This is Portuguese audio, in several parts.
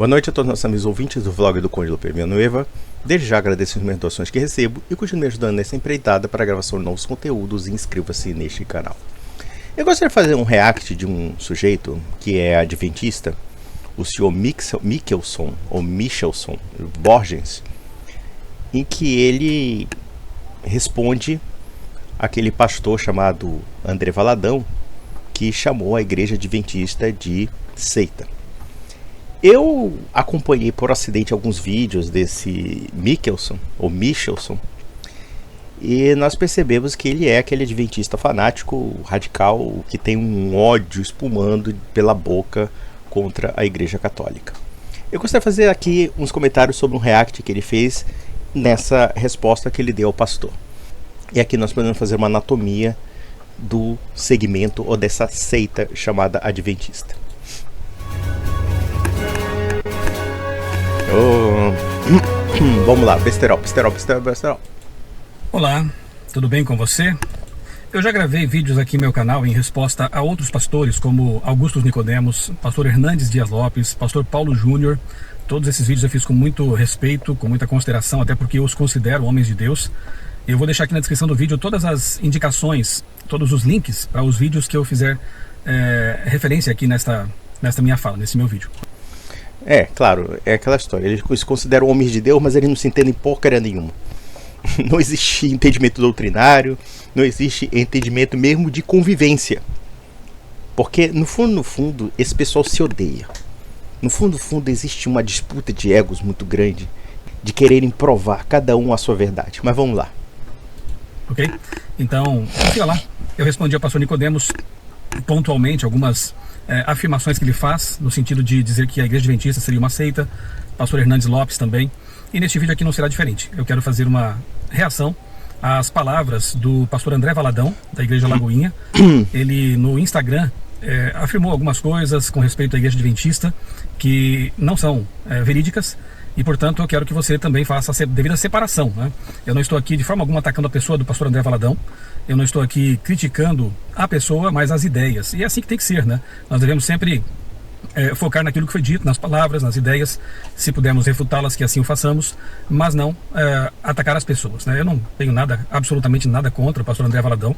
Boa noite a todos os nossos amigos ouvintes do vlog do Conde Lupe Villanueva. Desde já agradeço as doações que recebo e continuo me ajudando nessa empreitada para a gravação de novos conteúdos e inscreva-se neste canal. Eu gostaria de fazer um react de um sujeito que é adventista, o Sr. Michelson Borges, em que ele responde aquele pastor chamado André Valadão, que chamou a igreja adventista de seita. Eu acompanhei por acidente alguns vídeos desse Michelson, e nós percebemos que ele é aquele adventista fanático, radical, que tem um ódio espumando pela boca contra a igreja católica. Eu gostaria de fazer aqui uns comentários sobre um react que ele fez nessa resposta que ele deu ao pastor. E aqui nós podemos fazer uma anatomia do segmento ou dessa seita chamada adventista. Vamos lá, besterol. Olá, tudo bem com você? Eu já gravei vídeos aqui no meu canal em resposta a outros pastores como Augusto Nicodemos, pastor Hernandes Dias Lopes, pastor Paulo Júnior. Todos esses vídeos eu fiz com muito respeito, com muita consideração, até porque eu os considero homens de Deus. Eu vou deixar aqui na descrição do vídeo todas as indicações, todos os links para os vídeos que eu fizer referência aqui nesta minha fala, nesse meu vídeo. É, claro, é aquela história. Eles se consideram homens de Deus, mas eles não se entendem porcaria nenhuma. Não existe entendimento doutrinário, não existe entendimento mesmo de convivência. Porque, no fundo, esse pessoal se odeia. No fundo, existe uma disputa de egos muito grande, de quererem provar cada um a sua verdade. Mas vamos lá. Ok? Então, olha lá, eu respondi ao pastor Nicodemos pontualmente algumas afirmações que ele faz, no sentido de dizer que a igreja adventista seria uma seita, pastor Hernandes Lopes também, e neste vídeo aqui não será diferente. Eu quero fazer uma reação às palavras do pastor André Valadão, da igreja Lagoinha. Ele no Instagram afirmou algumas coisas com respeito à igreja adventista que não são verídicas, e portanto eu quero que você também faça a devida separação, né? Eu não estou aqui de forma alguma atacando a pessoa do pastor André Valadão, eu não estou aqui criticando a pessoa, mas as ideias, e é assim que tem que ser, né? Nós devemos sempre focar naquilo que foi dito, nas palavras, nas ideias, se pudermos refutá-las, que assim o façamos, mas não atacar as pessoas, né? Eu não tenho absolutamente nada contra o pastor André Valadão,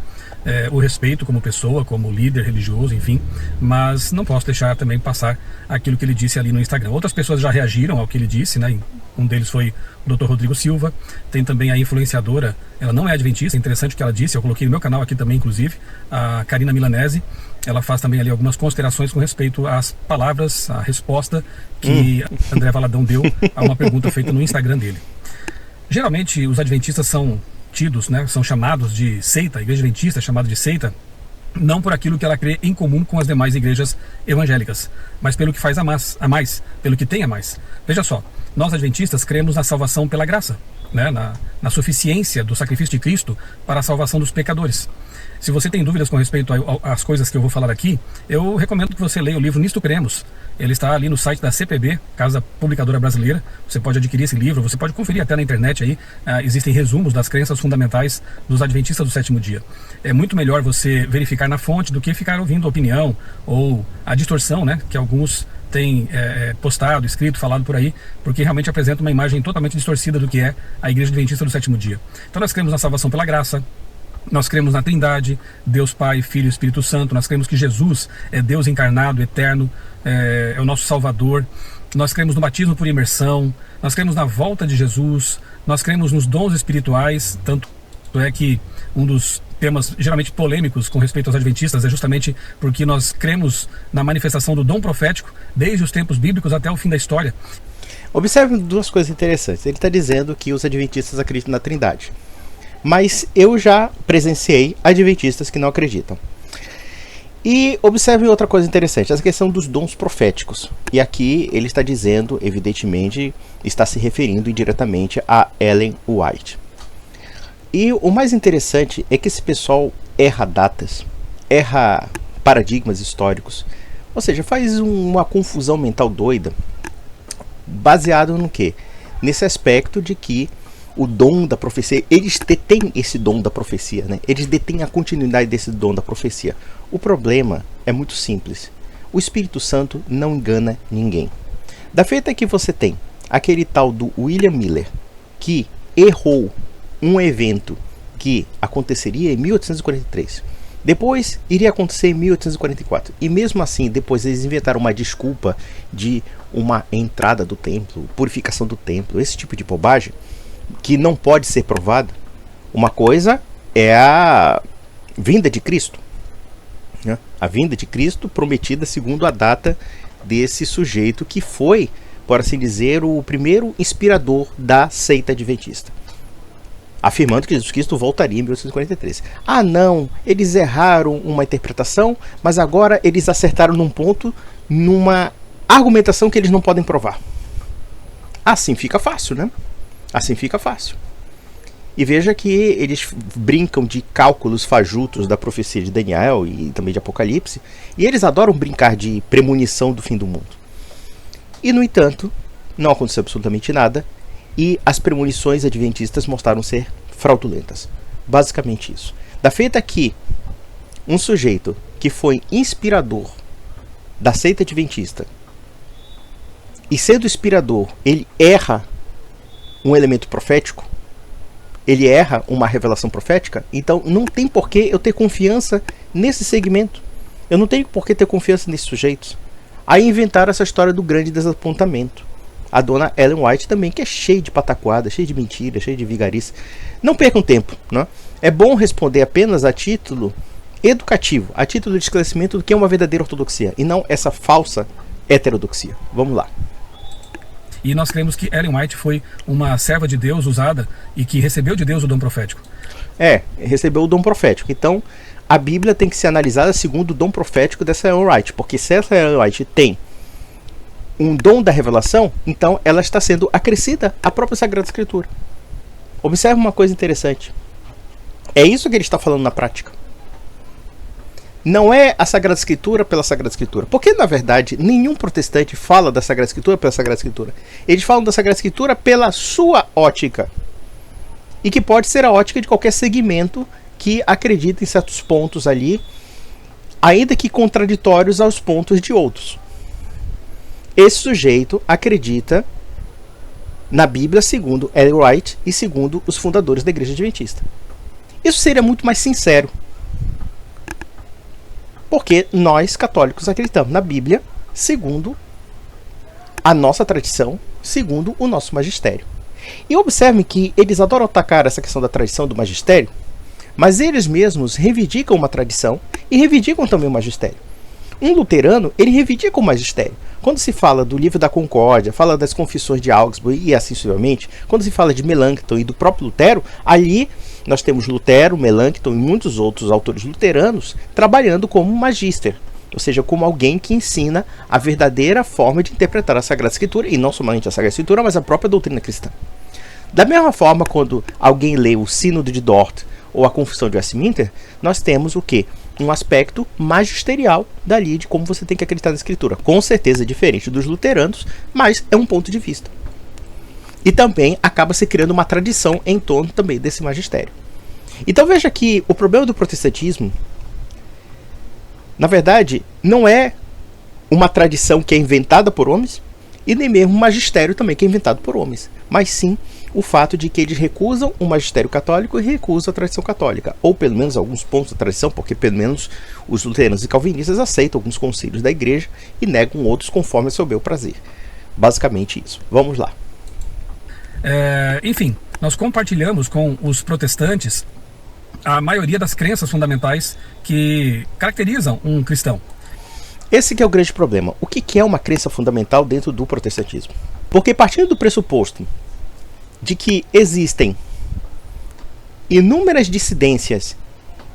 o respeito como pessoa, como líder religioso, enfim, mas não posso deixar também passar aquilo que ele disse ali no Instagram. Outras pessoas já reagiram ao que ele disse, né? Um deles foi o Dr. Rodrigo Silva. Tem também a influenciadora, ela não é adventista, é interessante o que ela disse, eu coloquei no meu canal aqui também, inclusive, a Karina Milanese. Ela faz também ali algumas considerações com respeito às palavras, à resposta que André Valadão deu a uma pergunta feita no Instagram dele. Geralmente os adventistas são tidos, né, são chamados de seita, a igreja adventista é chamada de seita, não por aquilo que ela crê em comum com as demais igrejas evangélicas, mas pelo que faz a mais, pelo que tem a mais. Veja só, nós adventistas cremos na salvação pela graça, né, na suficiência do sacrifício de Cristo para a salvação dos pecadores. Se você tem dúvidas com respeito às coisas que eu vou falar aqui, eu recomendo que você leia o livro Nisto Cremos. Ele está ali no site da CPB, Casa Publicadora Brasileira. Você pode adquirir esse livro, você pode conferir até na internet aí. Existem resumos das crenças fundamentais dos adventistas do sétimo dia. É muito melhor você verificar na fonte do que ficar ouvindo a opinião ou a distorção, né, que alguns têm postado, escrito, falado por aí, porque realmente apresenta uma imagem totalmente distorcida do que é a igreja adventista do sétimo dia. Então nós cremos na salvação pela graça. Nós cremos na Trindade, Deus Pai, Filho e Espírito Santo. Nós cremos que Jesus é Deus encarnado, eterno, é o nosso Salvador. Nós cremos no batismo por imersão. Nós cremos na volta de Jesus. Nós cremos nos dons espirituais. Tanto é que um dos temas geralmente polêmicos com respeito aos adventistas é justamente porque nós cremos na manifestação do dom profético desde os tempos bíblicos até o fim da história. Observe duas coisas interessantes. Ele está dizendo que os adventistas acreditam na Trindade. Mas eu já presenciei adventistas que não acreditam. E observe outra coisa interessante, essa questão dos dons proféticos. E aqui ele está dizendo, evidentemente, está se referindo indiretamente a Ellen White. E o mais interessante é que esse pessoal erra datas, erra paradigmas históricos. Ou seja, faz uma confusão mental doida, baseado no quê? Nesse aspecto de que o dom da profecia, eles detêm esse dom da profecia, né? Eles detêm a continuidade desse dom da profecia. O problema é muito simples. O Espírito Santo não engana ninguém. Da feita que você tem aquele tal do William Miller, que errou um evento que aconteceria em 1843. Depois iria acontecer em 1844. E mesmo assim, depois eles inventaram uma desculpa de uma entrada do templo, purificação do templo, esse tipo de bobagem, que não pode ser provada. Uma coisa é a vinda de Cristo, né? A vinda de Cristo prometida segundo a data desse sujeito que foi, por assim dizer, o primeiro inspirador da seita adventista, afirmando que Jesus Cristo voltaria em 1843. Ah, não, eles erraram uma interpretação, mas agora eles acertaram num ponto, numa argumentação que eles não podem provar. Assim fica fácil, né? Assim fica fácil. E veja que eles brincam de cálculos fajutos da profecia de Daniel e também de Apocalipse, e eles adoram brincar de premonição do fim do mundo. E, no entanto, não aconteceu absolutamente nada, e as premonições adventistas mostraram ser fraudulentas. Basicamente isso. Da feita que um sujeito que foi inspirador da seita adventista, e sendo inspirador, ele erra um elemento profético, ele erra uma revelação profética, então não tem por que eu ter confiança nesse segmento. Eu não tenho por que ter confiança nesses sujeitos. Aí inventaram essa história do grande desapontamento. A dona Ellen White também, que é cheia de pataquada, cheia de mentira, cheia de vigarice. Não percam tempo, né? É bom responder apenas a título educativo, a título de esclarecimento do que é uma verdadeira ortodoxia, e não essa falsa heterodoxia. Vamos lá. E nós cremos que Ellen White foi uma serva de Deus usada e que recebeu de Deus o dom profético. Recebeu o dom profético. Então, a Bíblia tem que ser analisada segundo o dom profético dessa Ellen White, porque se essa Ellen White tem um dom da revelação, então ela está sendo acrescida à própria Sagrada Escritura. Observe uma coisa interessante. É isso que ele está falando na prática. Não é a Sagrada Escritura pela Sagrada Escritura. Porque, na verdade, nenhum protestante fala da Sagrada Escritura pela Sagrada Escritura. Eles falam da Sagrada Escritura pela sua ótica. E que pode ser a ótica de qualquer segmento que acredita em certos pontos ali, ainda que contraditórios aos pontos de outros. Esse sujeito acredita na Bíblia segundo Ellen White e segundo os fundadores da Igreja Adventista. Isso seria muito mais sincero. Porque nós, católicos, acreditamos na Bíblia segundo a nossa tradição, segundo o nosso magistério. E observem que eles adoram atacar essa questão da tradição do magistério, mas eles mesmos reivindicam uma tradição e reivindicam também o magistério. Um luterano, ele reivindica o magistério. Quando se fala do Livro da Concórdia, fala das Confissões de Augsburg e assim sucessivamente, quando se fala de Melanchthon e do próprio Lutero, ali nós temos Lutero, Melanchthon e muitos outros autores luteranos trabalhando como magister, ou seja, como alguém que ensina a verdadeira forma de interpretar a Sagrada Escritura, e não somente a Sagrada Escritura, mas a própria doutrina cristã. Da mesma forma, quando alguém lê o Sínodo de Dort ou a Confissão de Westminster, nós temos o quê? Um aspecto magisterial dali de como você tem que acreditar na Escritura. Com certeza diferente dos luteranos, mas é um ponto de vista. E também acaba se criando uma tradição em torno também desse magistério. Então veja que o problema do protestantismo, na verdade, não é uma tradição que é inventada por homens, e nem mesmo um magistério também que é inventado por homens, mas sim o fato de que eles recusam o magistério católico e recusam a tradição católica, ou pelo menos alguns pontos da tradição, porque pelo menos os luteranos e calvinistas aceitam alguns concílios da igreja e negam outros conforme a seu bel prazer. Basicamente isso. Vamos lá. Enfim, nós compartilhamos com os protestantes a maioria das crenças fundamentais que caracterizam um cristão. Esse que é o grande problema. O que é uma crença fundamental dentro do protestantismo? Porque partindo do pressuposto de que existem inúmeras dissidências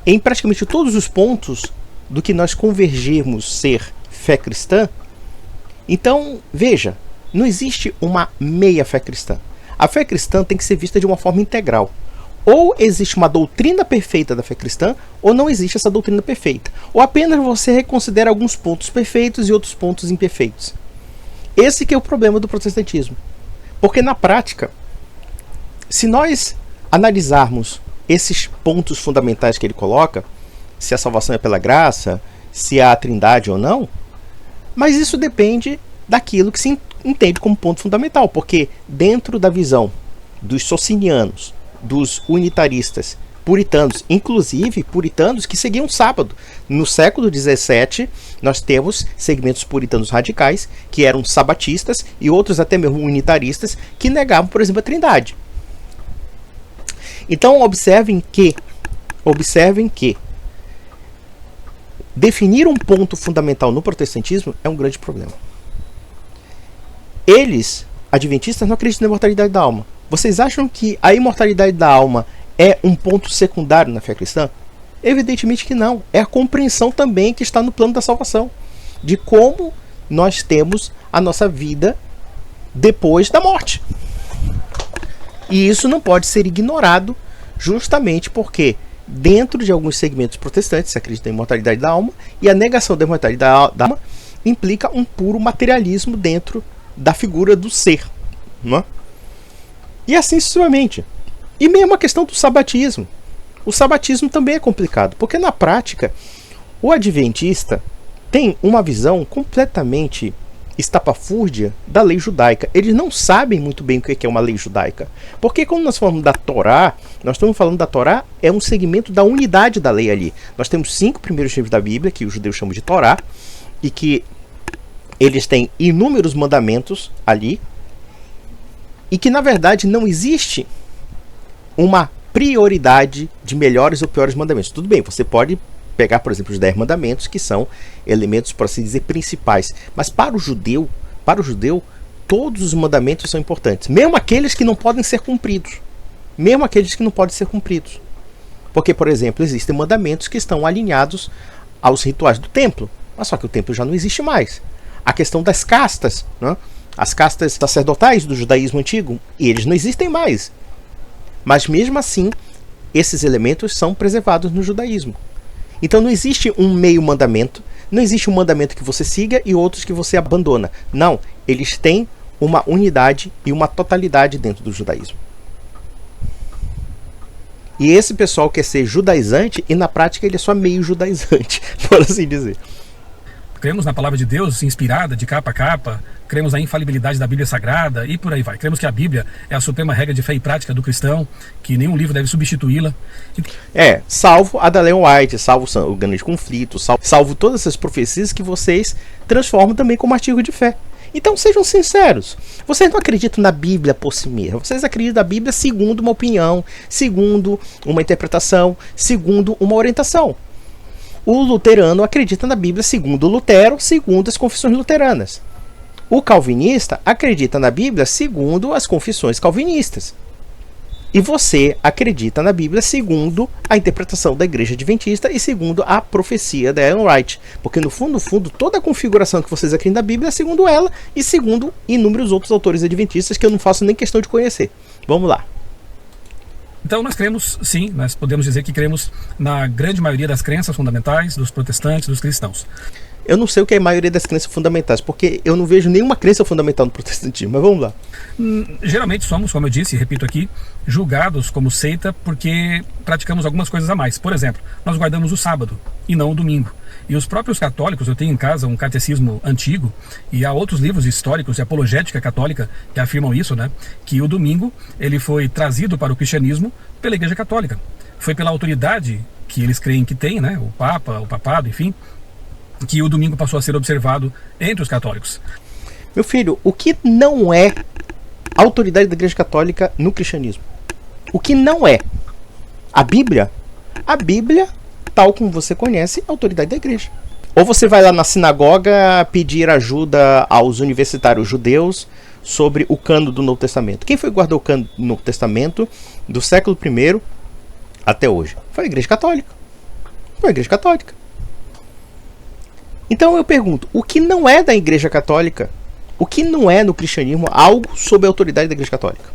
em praticamente todos os pontos do que nós convergirmos ser fé cristã, então, veja, não existe uma meia fé cristã. A fé cristã tem que ser vista de uma forma integral. Ou existe uma doutrina perfeita da fé cristã, ou não existe essa doutrina perfeita. Ou apenas você reconsidera alguns pontos perfeitos e outros pontos imperfeitos. Esse que é o problema do protestantismo. Porque na prática, se nós analisarmos esses pontos fundamentais que ele coloca, se a salvação é pela graça, se há a trindade ou não, mas isso depende daquilo que se entende como ponto fundamental, porque dentro da visão dos socinianos, dos unitaristas, puritanos, inclusive puritanos que seguiam o sábado. No século XVII, nós temos segmentos puritanos radicais, que eram sabatistas, e outros até mesmo unitaristas, que negavam, por exemplo, a Trindade. Então, observem que definir um ponto fundamental no protestantismo é um grande problema. Eles, adventistas, não acreditam na imortalidade da alma. Vocês acham que a imortalidade da alma é um ponto secundário na fé cristã? Evidentemente que não. É a compreensão também que está no plano da salvação, de como nós temos a nossa vida depois da morte. E isso não pode ser ignorado, justamente porque dentro de alguns segmentos protestantes se acredita em imortalidade da alma, e a negação da imortalidade da alma implica um puro materialismo dentro da figura do ser, não é? E assim sucessivamente. E mesmo a questão do sabatismo. O sabatismo também é complicado, porque na prática o adventista tem uma visão completamente estapafúrdia da lei judaica. Eles não sabem muito bem o que é uma lei judaica. Porque quando nós falamos da Torá, nós estamos falando da Torá, é um segmento da unidade da lei ali. Nós temos 5 primeiros livros da Bíblia, que os judeus chamam de Torá, e que eles têm inúmeros mandamentos ali, e que na verdade não existe uma prioridade de melhores ou piores mandamentos. Tudo bem, você pode pegar, por exemplo, os 10 mandamentos, que são elementos, por assim dizer, principais. Mas para o judeu, todos os mandamentos são importantes. Mesmo aqueles que não podem ser cumpridos. Porque, por exemplo, existem mandamentos que estão alinhados aos rituais do templo. Mas só que o templo já não existe mais. A questão das castas, né? As castas sacerdotais do judaísmo antigo, e eles não existem mais. Mas mesmo assim, esses elementos são preservados no judaísmo. Então não existe um meio mandamento, não existe um mandamento que você siga e outros que você abandona. Não, eles têm uma unidade e uma totalidade dentro do judaísmo. E esse pessoal quer ser judaizante e na prática ele é só meio judaizante, por assim dizer. Cremos na palavra de Deus inspirada de capa a capa, cremos na infalibilidade da Bíblia Sagrada e por aí vai. Cremos que a Bíblia é a suprema regra de fé e prática do cristão, que nenhum livro deve substituí-la. Salvo a da Ellen White, salvo o Grande Conflito, salvo todas essas profecias que vocês transformam também como artigo de fé. Então sejam sinceros, vocês não acreditam na Bíblia por si mesma, vocês acreditam na Bíblia segundo uma opinião, segundo uma interpretação, segundo uma orientação. O luterano acredita na Bíblia segundo Lutero, segundo as confissões luteranas. O calvinista acredita na Bíblia segundo as confissões calvinistas. E você acredita na Bíblia segundo a interpretação da Igreja Adventista e segundo a profecia da Ellen White. Porque no fundo, toda a configuração que vocês acreditam na Bíblia é segundo ela e segundo inúmeros outros autores adventistas que eu não faço nem questão de conhecer. Vamos lá. Então nós cremos, sim, nós podemos dizer que cremos na grande maioria das crenças fundamentais dos protestantes, dos cristãos. Eu não sei o que é a maioria das crenças fundamentais, porque eu não vejo nenhuma crença fundamental no protestantismo, mas vamos lá. Geralmente somos, como eu disse e repito aqui, julgados como seita porque praticamos algumas coisas a mais. Por exemplo, nós guardamos o sábado e não o domingo. E os próprios católicos, eu tenho em casa um catecismo antigo, e há outros livros históricos de apologética católica que afirmam isso, né? Que o domingo ele foi trazido para o cristianismo pela Igreja Católica. Foi pela autoridade que eles creem que tem, né? O Papa, o Papado, enfim, que o domingo passou a ser observado entre os católicos. Meu filho, o que não é a autoridade da Igreja Católica no cristianismo? O que não é? A Bíblia? A Bíblia, tal como você conhece, é a autoridade da Igreja. Ou você vai lá na sinagoga pedir ajuda aos universitários judeus sobre o cânon do Novo Testamento. Quem foi que guardou o cânon do Novo Testamento do século I até hoje? Foi a Igreja Católica. Foi a Igreja Católica. Então eu pergunto, o que não é da Igreja Católica? O que não é no cristianismo algo sob a autoridade da Igreja Católica?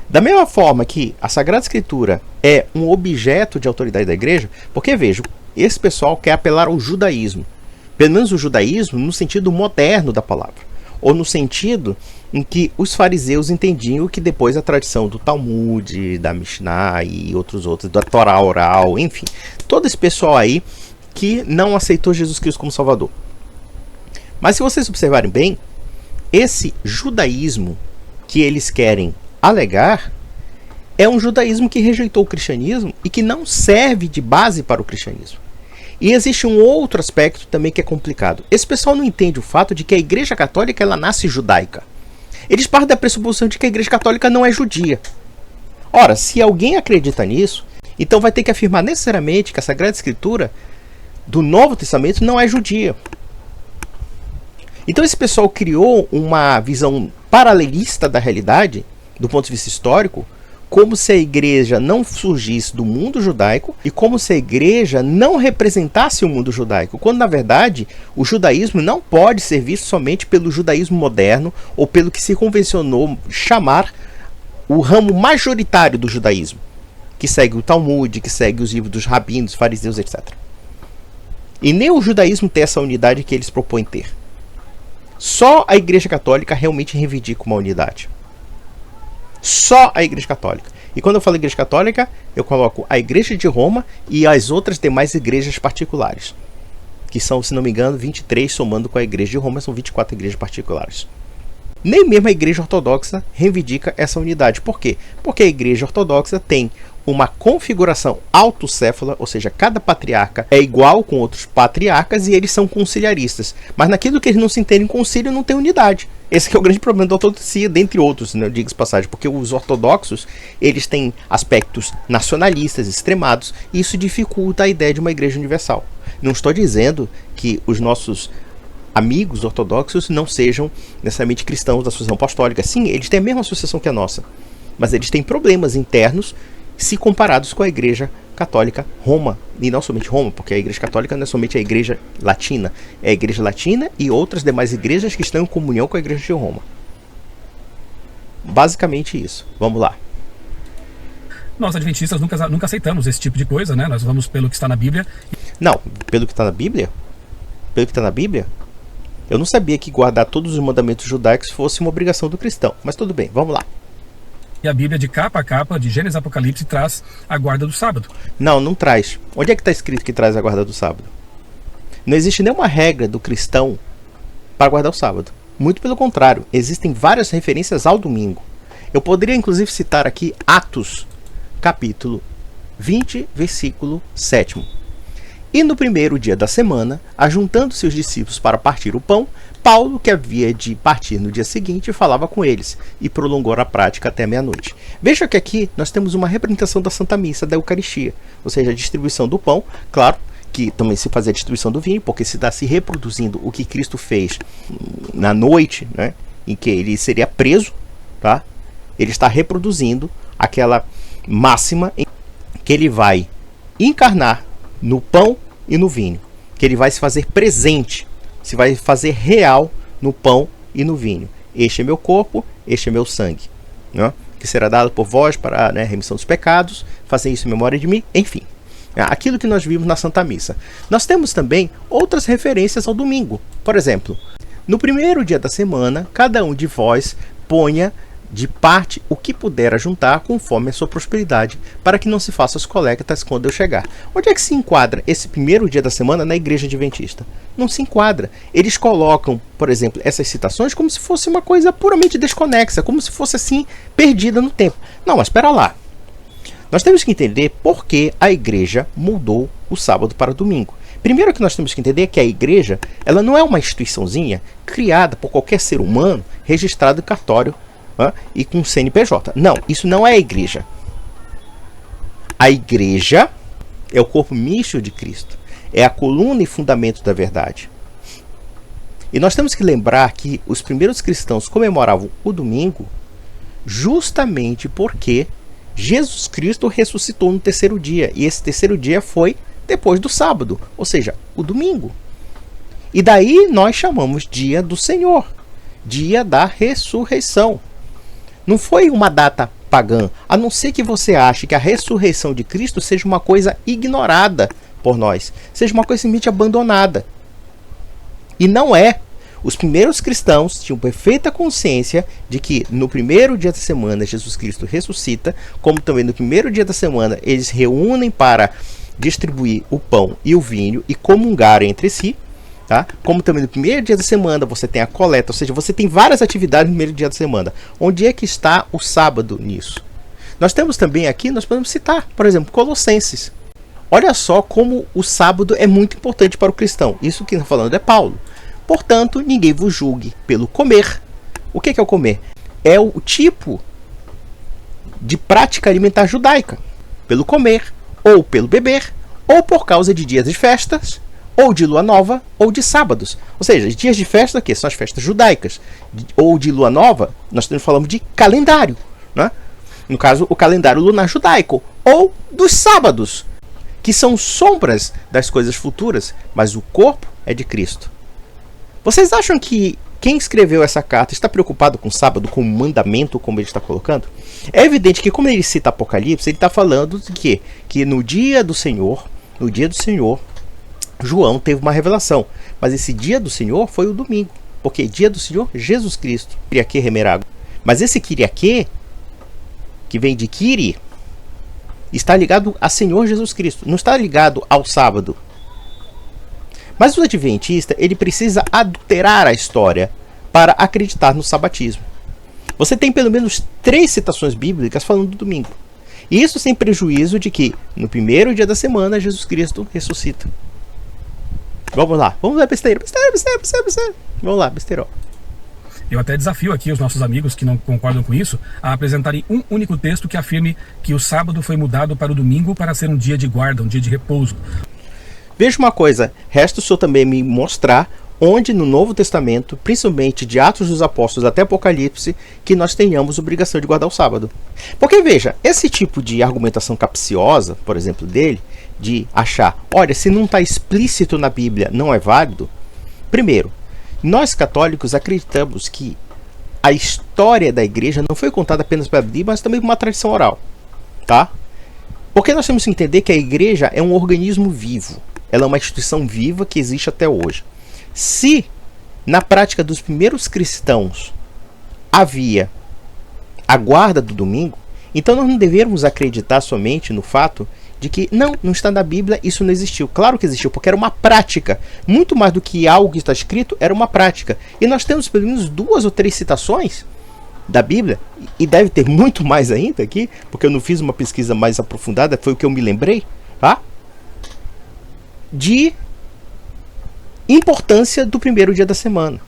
Da mesma forma que a Sagrada Escritura é um objeto de autoridade da Igreja, porque veja, esse pessoal quer apelar ao judaísmo. Pelo menos o judaísmo no sentido moderno da palavra. Ou no sentido em que os fariseus entendiam que depois a tradição do Talmud, da Mishnah e outros, da Torá oral, enfim, todo esse pessoal aí que não aceitou Jesus Cristo como Salvador. Mas se vocês observarem bem, esse judaísmo que eles querem alegar é um judaísmo que rejeitou o cristianismo e que não serve de base para o cristianismo. E existe um outro aspecto também que é complicado. Esse pessoal não entende o fato de que a Igreja Católica ela nasce judaica. Eles partem da pressuposição de que a Igreja Católica não é judia. Ora, se alguém acredita nisso, então vai ter que afirmar necessariamente que a Sagrada Escritura do Novo Testamento não é judia. Então esse pessoal criou uma visão paralelista da realidade, do ponto de vista histórico, como se a igreja não surgisse do mundo judaico e como se a igreja não representasse o mundo judaico, quando na verdade o judaísmo não pode ser visto somente pelo judaísmo moderno ou pelo que se convencionou chamar o ramo majoritário do judaísmo, que segue o Talmud, que segue os livros dos rabinos, fariseus, etc. E nem o judaísmo tem essa unidade que eles propõem ter. Só a Igreja Católica realmente reivindica uma unidade. Só a Igreja Católica. E quando eu falo Igreja Católica, eu coloco a Igreja de Roma e as outras demais igrejas particulares, que são, se não me engano, 23, somando com a Igreja de Roma, são 24 igrejas particulares. Nem mesmo a Igreja Ortodoxa reivindica essa unidade. Por quê? Porque a Igreja Ortodoxa tem uma configuração autocéfala, ou seja, cada patriarca é igual com outros patriarcas e eles são conciliaristas. Mas naquilo que eles não se entendem em concílio, não tem unidade. Esse que é o grande problema da ortodoxia, dentre outros, né, diga-se passagem, porque os ortodoxos eles têm aspectos nacionalistas extremados e isso dificulta a ideia de uma igreja universal. Não estou dizendo que os nossos amigos ortodoxos não sejam necessariamente cristãos da sucessão apostólica. Sim, eles têm a mesma sucessão que a nossa, mas eles têm problemas internos se comparados com a Igreja Católica Roma, e não somente Roma, porque a Igreja Católica não é somente a Igreja Latina, é a Igreja Latina e outras demais igrejas que estão em comunhão com a Igreja de Roma. Basicamente isso. Vamos lá. Nós, adventistas, nunca aceitamos esse tipo de coisa, né? Nós vamos pelo que está na Bíblia. Não, pelo que está na Bíblia? Pelo que está na Bíblia? Eu não sabia que guardar todos os mandamentos judaicos fosse uma obrigação do cristão, mas tudo bem, vamos lá. E a Bíblia, de capa a capa, de Gênesis a Apocalipse, traz a guarda do sábado. Não, não traz. Onde é que está escrito que traz a guarda do sábado? Não existe nenhuma regra do cristão para guardar o sábado. Muito pelo contrário, existem várias referências ao domingo. Eu poderia inclusive citar aqui Atos, capítulo 20, versículo 7. E no primeiro dia da semana, ajuntando-se os discípulos para partir o pão, Paulo, que havia de partir no dia seguinte, falava com eles e prolongou a prática até meia-noite. Veja que aqui nós temos uma representação da Santa Missa, da Eucaristia, ou seja, a distribuição do pão, claro que também se fazia a distribuição do vinho, porque se está se reproduzindo o que Cristo fez na noite, né, em que ele seria preso, tá? Ele está reproduzindo aquela máxima em que ele vai encarnar no pão e no vinho, que ele vai se fazer presente, se vai fazer real no pão e no vinho. Este é meu corpo, este é meu sangue, né? Que será dado por vós para, né, remissão dos pecados, fazer isso em memória de mim, enfim. Aquilo que nós vimos na Santa Missa. Nós temos também outras referências ao domingo. Por exemplo, no primeiro dia da semana, cada um de vós ponha de parte o que puder ajuntar conforme a sua prosperidade, para que não se faça as coletas quando eu chegar. Onde é que se enquadra esse primeiro dia da semana na Igreja Adventista? Não se enquadra. Eles colocam, por exemplo, essas citações como se fosse uma coisa puramente desconexa, como se fosse assim, perdida no tempo. Não, mas espera lá. Nós temos que entender por que a Igreja mudou o sábado para domingo. Primeiro que nós temos que entender que a Igreja ela não é uma instituiçãozinha criada por qualquer ser humano registrado em cartório e com CNPJ. Não, isso não é a igreja. A igreja é o corpo místico de Cristo. É a coluna e fundamento da verdade. E nós temos que lembrar que os primeiros cristãos comemoravam o domingo justamente porque Jesus Cristo ressuscitou no terceiro dia. E esse terceiro dia foi depois do sábado, ou seja, o domingo. E daí nós chamamos dia do Senhor, dia da ressurreição. Não foi uma data pagã, a não ser que você ache que a ressurreição de Cristo seja uma coisa ignorada por nós, seja uma coisa simplesmente abandonada. E não é. Os primeiros cristãos tinham perfeita consciência de que no primeiro dia da semana Jesus Cristo ressuscita, como também no primeiro dia da semana eles reúnem para distribuir o pão e o vinho e comungar entre si, Tá? Como também no primeiro dia da semana você tem a coleta, ou seja, você tem várias atividades no primeiro dia da semana. Onde é que está o sábado nisso? Nós temos também aqui, nós podemos citar, por exemplo, Colossenses. Olha só como o sábado é muito importante para o cristão. Isso que está falando é Paulo. Portanto, ninguém vos julgue pelo comer. O que é o comer? É o tipo de prática alimentar judaica. Pelo comer, ou pelo beber, ou por causa de dias de festas, ou de lua nova, ou de sábados. Ou seja, dias de festa que são as festas judaicas. Ou de lua nova, nós falamos de calendário, né? No caso, o calendário lunar judaico. Ou dos sábados, que são sombras das coisas futuras, mas o corpo é de Cristo. Vocês acham que quem escreveu essa carta está preocupado com o sábado, com o mandamento, como ele está colocando? É evidente que, como ele cita Apocalipse, ele está falando de quê? Que no dia do Senhor, João teve uma revelação. Mas esse dia do Senhor foi o domingo. Porque dia do Senhor, Jesus Cristo. Kyriake remerago. Mas esse Kyriake, que vem de Kyrie, está ligado a Senhor Jesus Cristo. Não está ligado ao sábado. Mas o adventista, ele precisa adulterar a história para acreditar no sabatismo. Você tem pelo menos 3 citações bíblicas falando do domingo. E isso sem prejuízo de que, no primeiro dia da semana, Jesus Cristo ressuscita. Vamos lá besteira. Vamos lá, besteirol. Eu até desafio aqui os nossos amigos que não concordam com isso a apresentarem um único texto que afirme que o sábado foi mudado para o domingo para ser um dia de guarda, um dia de repouso. Veja uma coisa, resta o senhor também me mostrar onde no Novo Testamento, principalmente de Atos dos Apóstolos até Apocalipse, que nós tenhamos obrigação de guardar o sábado. Porque veja, esse tipo de argumentação capciosa, por exemplo, dele, de achar, olha, se não está explícito na Bíblia, não é válido. Primeiro, nós católicos acreditamos que a história da igreja não foi contada apenas pela Bíblia, mas também por uma tradição oral. Tá? Porque nós temos que entender que a igreja é um organismo vivo. Ela é uma instituição viva que existe até hoje. Se na prática dos primeiros cristãos havia a guarda do domingo, então nós não devemos acreditar somente no fato de que não está na Bíblia, isso não existiu. Claro que existiu, porque era uma prática. Muito mais do que algo que está escrito, era uma prática. E nós temos pelo menos 2 ou 3 citações da Bíblia, e deve ter muito mais ainda aqui, porque eu não fiz uma pesquisa mais aprofundada, foi o que eu me lembrei, tá? De importância do primeiro dia da semana.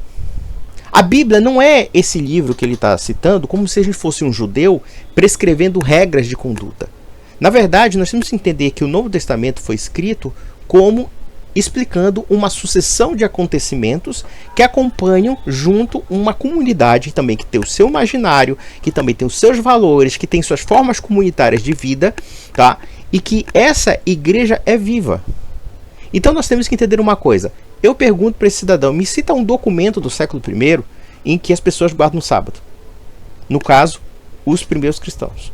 A Bíblia não é esse livro que ele está citando como se ele fosse um judeu prescrevendo regras de conduta. Na verdade, nós temos que entender que o Novo Testamento foi escrito como explicando uma sucessão de acontecimentos que acompanham junto uma comunidade também que tem o seu imaginário, que também tem os seus valores, que tem suas formas comunitárias de vida, tá? E que essa igreja é viva. Então nós temos que entender uma coisa. Eu pergunto para esse cidadão, me cita um documento do século I em que as pessoas guardam o sábado. No caso, os primeiros cristãos.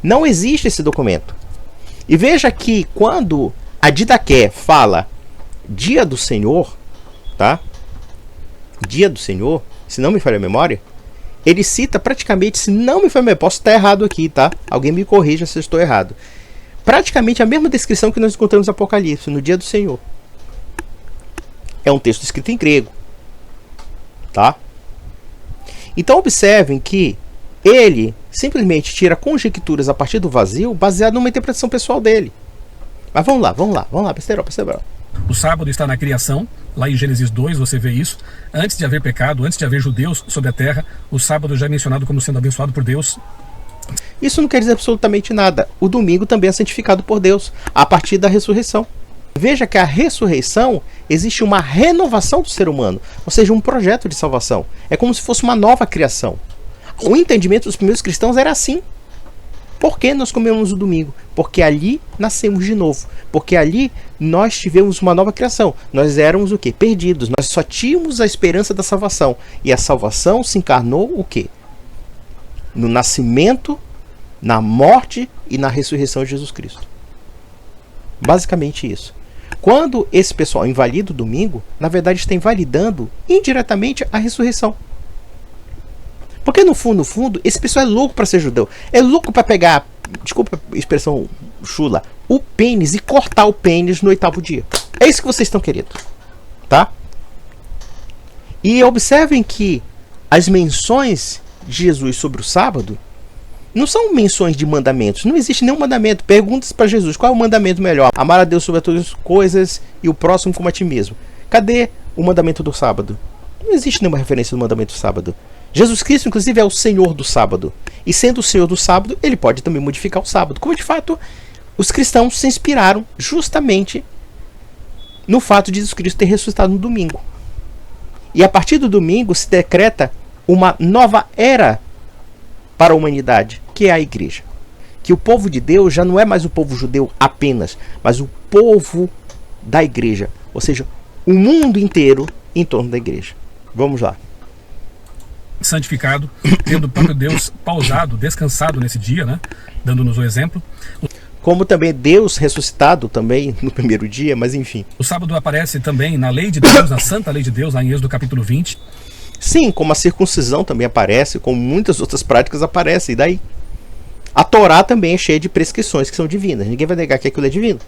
Não existe esse documento. E veja que quando a Didaqué fala dia do Senhor, tá? Dia do Senhor, se não me falha a memória, ele cita praticamente, se não me falha a memória, posso estar errado aqui, tá? Alguém me corrija se eu estou errado. Praticamente a mesma descrição que nós encontramos no Apocalipse, no dia do Senhor. É um texto escrito em grego, tá? Então observem que ele simplesmente tira conjecturas a partir do vazio, baseado numa interpretação pessoal dele. Mas vamos lá, besteirol. O sábado está na criação, lá em Gênesis 2 você vê isso. Antes de haver pecado, antes de haver judeus sobre a terra, o sábado já é mencionado como sendo abençoado por Deus. Isso não quer dizer absolutamente nada. O domingo também é santificado por Deus, a partir da ressurreição. Veja que a ressurreição existe uma renovação do ser humano, ou seja, um projeto de salvação. É como se fosse uma nova criação. O entendimento dos primeiros cristãos era assim. Por que nós comemos o domingo? Porque ali nascemos de novo. Porque ali nós tivemos uma nova criação. Nós éramos o quê? Perdidos. Nós só tínhamos a esperança da salvação. E a salvação se encarnou o quê? No nascimento, na morte e na ressurreição de Jesus Cristo. Basicamente isso. Quando esse pessoal invalida o domingo, na verdade está invalidando indiretamente a ressurreição. Porque no fundo, esse pessoal é louco para ser judeu. É louco para pegar, desculpa a expressão chula, o pênis e cortar o pênis no 8º dia. É isso que vocês estão querendo, tá? E observem que as menções de Jesus sobre o sábado não são menções de mandamentos. Não existe nenhum mandamento. Perguntas para Jesus: qual é o mandamento melhor? Amar a Deus sobre todas as coisas e o próximo como a ti mesmo. Cadê o mandamento do sábado? Não existe nenhuma referência do mandamento do sábado. Jesus Cristo, inclusive, é o Senhor do sábado. E sendo o Senhor do sábado, ele pode também modificar o sábado. Como de fato os cristãos se inspiraram justamente no fato de Jesus Cristo ter ressuscitado no domingo. E a partir do domingo se decreta uma nova era para a humanidade, que é a igreja. Que o povo de Deus já não é mais o povo judeu apenas, mas o povo da igreja. Ou seja, o mundo inteiro em torno da igreja. Vamos lá. Santificado, tendo o próprio Deus pausado, descansado nesse dia, né? Dando-nos o exemplo. Como também Deus ressuscitado também no primeiro dia, mas enfim. O sábado aparece também na lei de Deus, na santa lei de Deus, lá em Êxodo capítulo 20. Sim, como a circuncisão também aparece, como muitas outras práticas aparecem. E daí? A Torá também é cheia de prescrições que são divinas. Ninguém vai negar que aquilo é divino.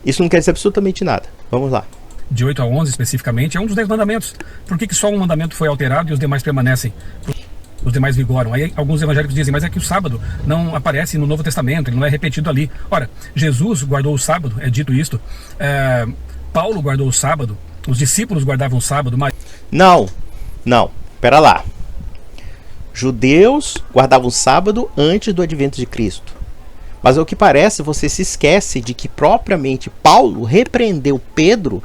Isso não quer dizer absolutamente nada. Vamos lá. De 8 a 11 especificamente, é um dos 10 mandamentos. Por que só um mandamento foi alterado e os demais permanecem? Os demais vigoram. Aí alguns evangélicos dizem: mas é que o sábado não aparece no Novo Testamento, ele não é repetido ali. Ora, Jesus guardou o sábado, é dito isto. Paulo guardou o sábado, os discípulos guardavam o sábado, mas... Não, pera lá. Judeus guardavam o sábado antes do advento de Cristo. Mas ao que parece, você se esquece de que propriamente Paulo repreendeu Pedro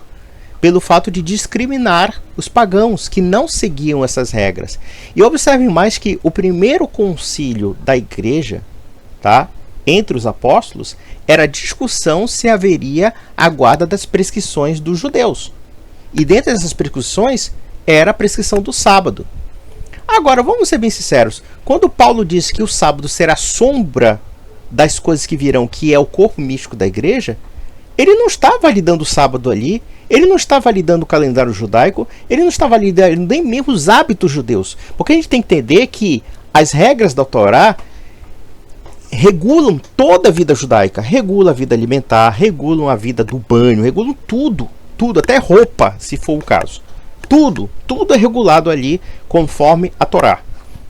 pelo fato de discriminar os pagãos que não seguiam essas regras. E observem mais que o primeiro concílio da igreja, tá, entre os apóstolos, era a discussão se haveria a guarda das prescrições dos judeus. E dentre essas prescrições era a prescrição do sábado. Agora, vamos ser bem sinceros, quando Paulo diz que o sábado será sombra das coisas que virão, que é o corpo místico da igreja, ele não estava validando o sábado ali, ele não estava validando o calendário judaico, ele não estava validando nem mesmo os hábitos judeus. Porque a gente tem que entender que as regras da Torá regulam toda a vida judaica, regulam a vida alimentar, regulam a vida do banho, regulam tudo, até roupa, se for o caso. Tudo é regulado ali conforme a Torá,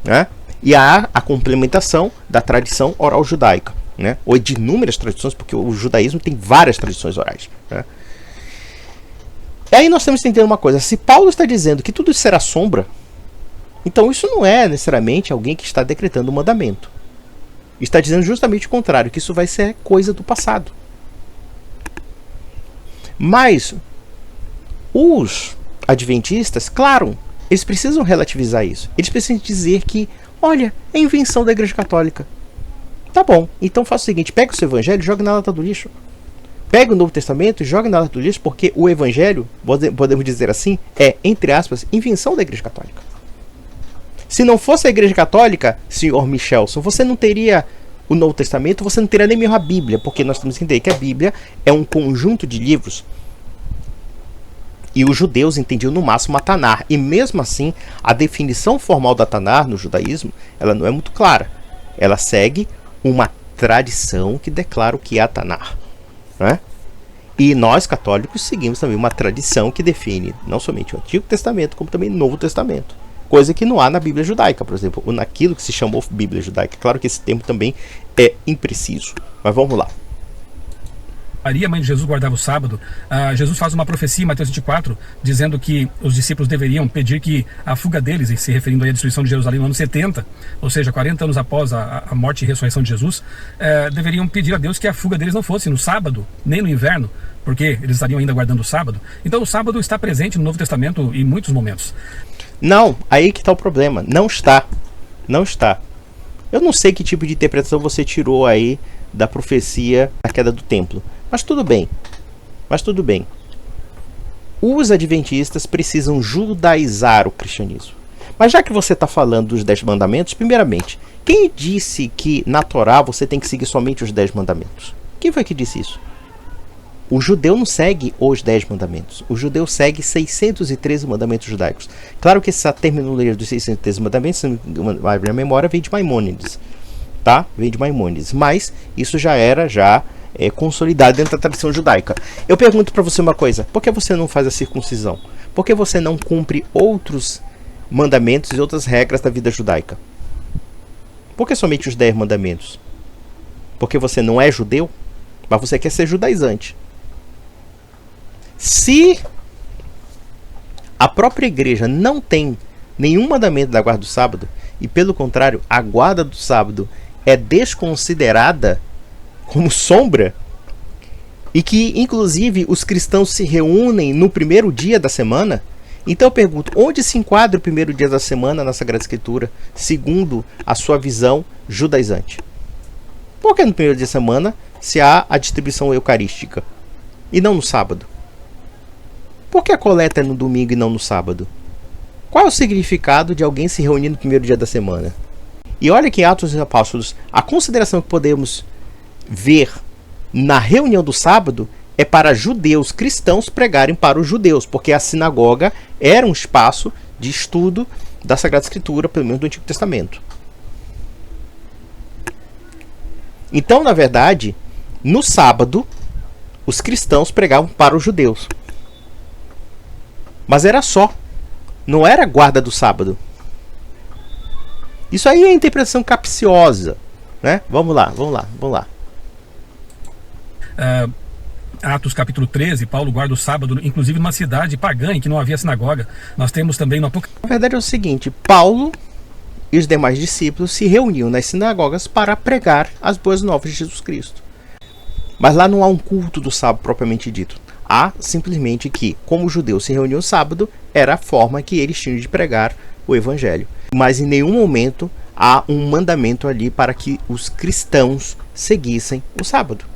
né? E há a complementação da tradição oral judaica, né? Ou de inúmeras tradições, porque o judaísmo tem várias tradições orais, né? E aí nós temos que entender uma coisa: se Paulo está dizendo que tudo isso será sombra, então isso não é necessariamente alguém que está decretando um mandamento. Está dizendo justamente o contrário, que isso vai ser coisa do passado. Mas os adventistas, claro, eles precisam relativizar isso. Eles precisam dizer que, olha, é invenção da Igreja Católica. Tá bom, então faça o seguinte: pega o seu evangelho e joga na lata do lixo. Pega o Novo Testamento e joga na lata do lixo, porque o evangelho, podemos dizer assim, é, entre aspas, invenção da Igreja Católica. Se não fosse a Igreja Católica, senhor Michelson, você não teria o Novo Testamento, você não teria nem mesmo a Bíblia, porque nós temos que entender que a Bíblia é um conjunto de livros. E os judeus entendiam no máximo a Tanar. E mesmo assim, a definição formal da Tanar no judaísmo, ela não é muito clara. Ela segue uma tradição que declara o que é a Tanar, né? E nós, católicos, seguimos também uma tradição que define não somente o Antigo Testamento, como também o Novo Testamento. Coisa que não há na Bíblia judaica, por exemplo, ou naquilo que se chamou Bíblia judaica. Claro que esse termo também é impreciso. Mas vamos lá. Maria, mãe de Jesus, guardava o sábado. Jesus faz uma profecia em Mateus 24, dizendo que os discípulos deveriam pedir que a fuga deles, e se referindo à destruição de Jerusalém no ano 70, ou seja, 40 anos após a morte e ressurreição de Jesus, deveriam pedir a Deus que a fuga deles não fosse no sábado, nem no inverno, porque eles estariam ainda guardando o sábado. Então o sábado está presente no Novo Testamento em muitos momentos. Não, aí que está o problema. Não está. Eu não sei que tipo de interpretação você tirou aí da profecia da queda do templo. Mas tudo bem. Os adventistas precisam judaizar o cristianismo. Mas já que você está falando dos 10 mandamentos, primeiramente, quem disse que na Torá você tem que seguir somente os 10 mandamentos? Quem foi que disse isso? O judeu não segue os 10 mandamentos. O judeu segue 613 mandamentos judaicos. Claro que essa terminologia dos 613 mandamentos, se não me memória, vem de Maimônides. Tá? Vem de Maimônides. Mas isso já era consolidado dentro da tradição judaica. Eu pergunto para você uma coisa: por que você não faz a circuncisão? Por que você não cumpre outros mandamentos e outras regras da vida judaica? Por que somente os 10 mandamentos? Porque você não é judeu, mas você quer ser judaizante. Se a própria igreja não tem nenhum mandamento da guarda do sábado, e pelo contrário, a guarda do sábado é desconsiderada como sombra, e que inclusive os cristãos se reúnem no primeiro dia da semana, então eu pergunto, onde se enquadra o primeiro dia da semana na Sagrada Escritura, segundo a sua visão judaizante? Por que no primeiro dia da semana se há a distribuição eucarística e não no sábado? Por que a coleta é no domingo e não no sábado? Qual é o significado de alguém se reunir no primeiro dia da semana? E olha que em Atos dos Apóstolos, a consideração que podemos ver na reunião do sábado é para judeus cristãos pregarem para os judeus, porque a sinagoga era um espaço de estudo da Sagrada Escritura, pelo menos do Antigo Testamento. Então, na verdade, no sábado, os cristãos pregavam para os judeus. Mas era só. Não era guarda do sábado. Isso aí é interpretação capciosa, né? Vamos lá. Atos capítulo 13, Paulo guarda o sábado, inclusive numa cidade pagã em que não havia sinagoga. Nós temos também no Apocalipse. Na verdade é o seguinte: Paulo e os demais discípulos se reuniam nas sinagogas para pregar as boas novas de Jesus Cristo. Mas lá não há um culto do sábado propriamente dito. Há simplesmente que, como os judeus se reuniam no sábado, era a forma que eles tinham de pregar o evangelho. Mas em nenhum momento há um mandamento ali para que os cristãos seguissem o sábado.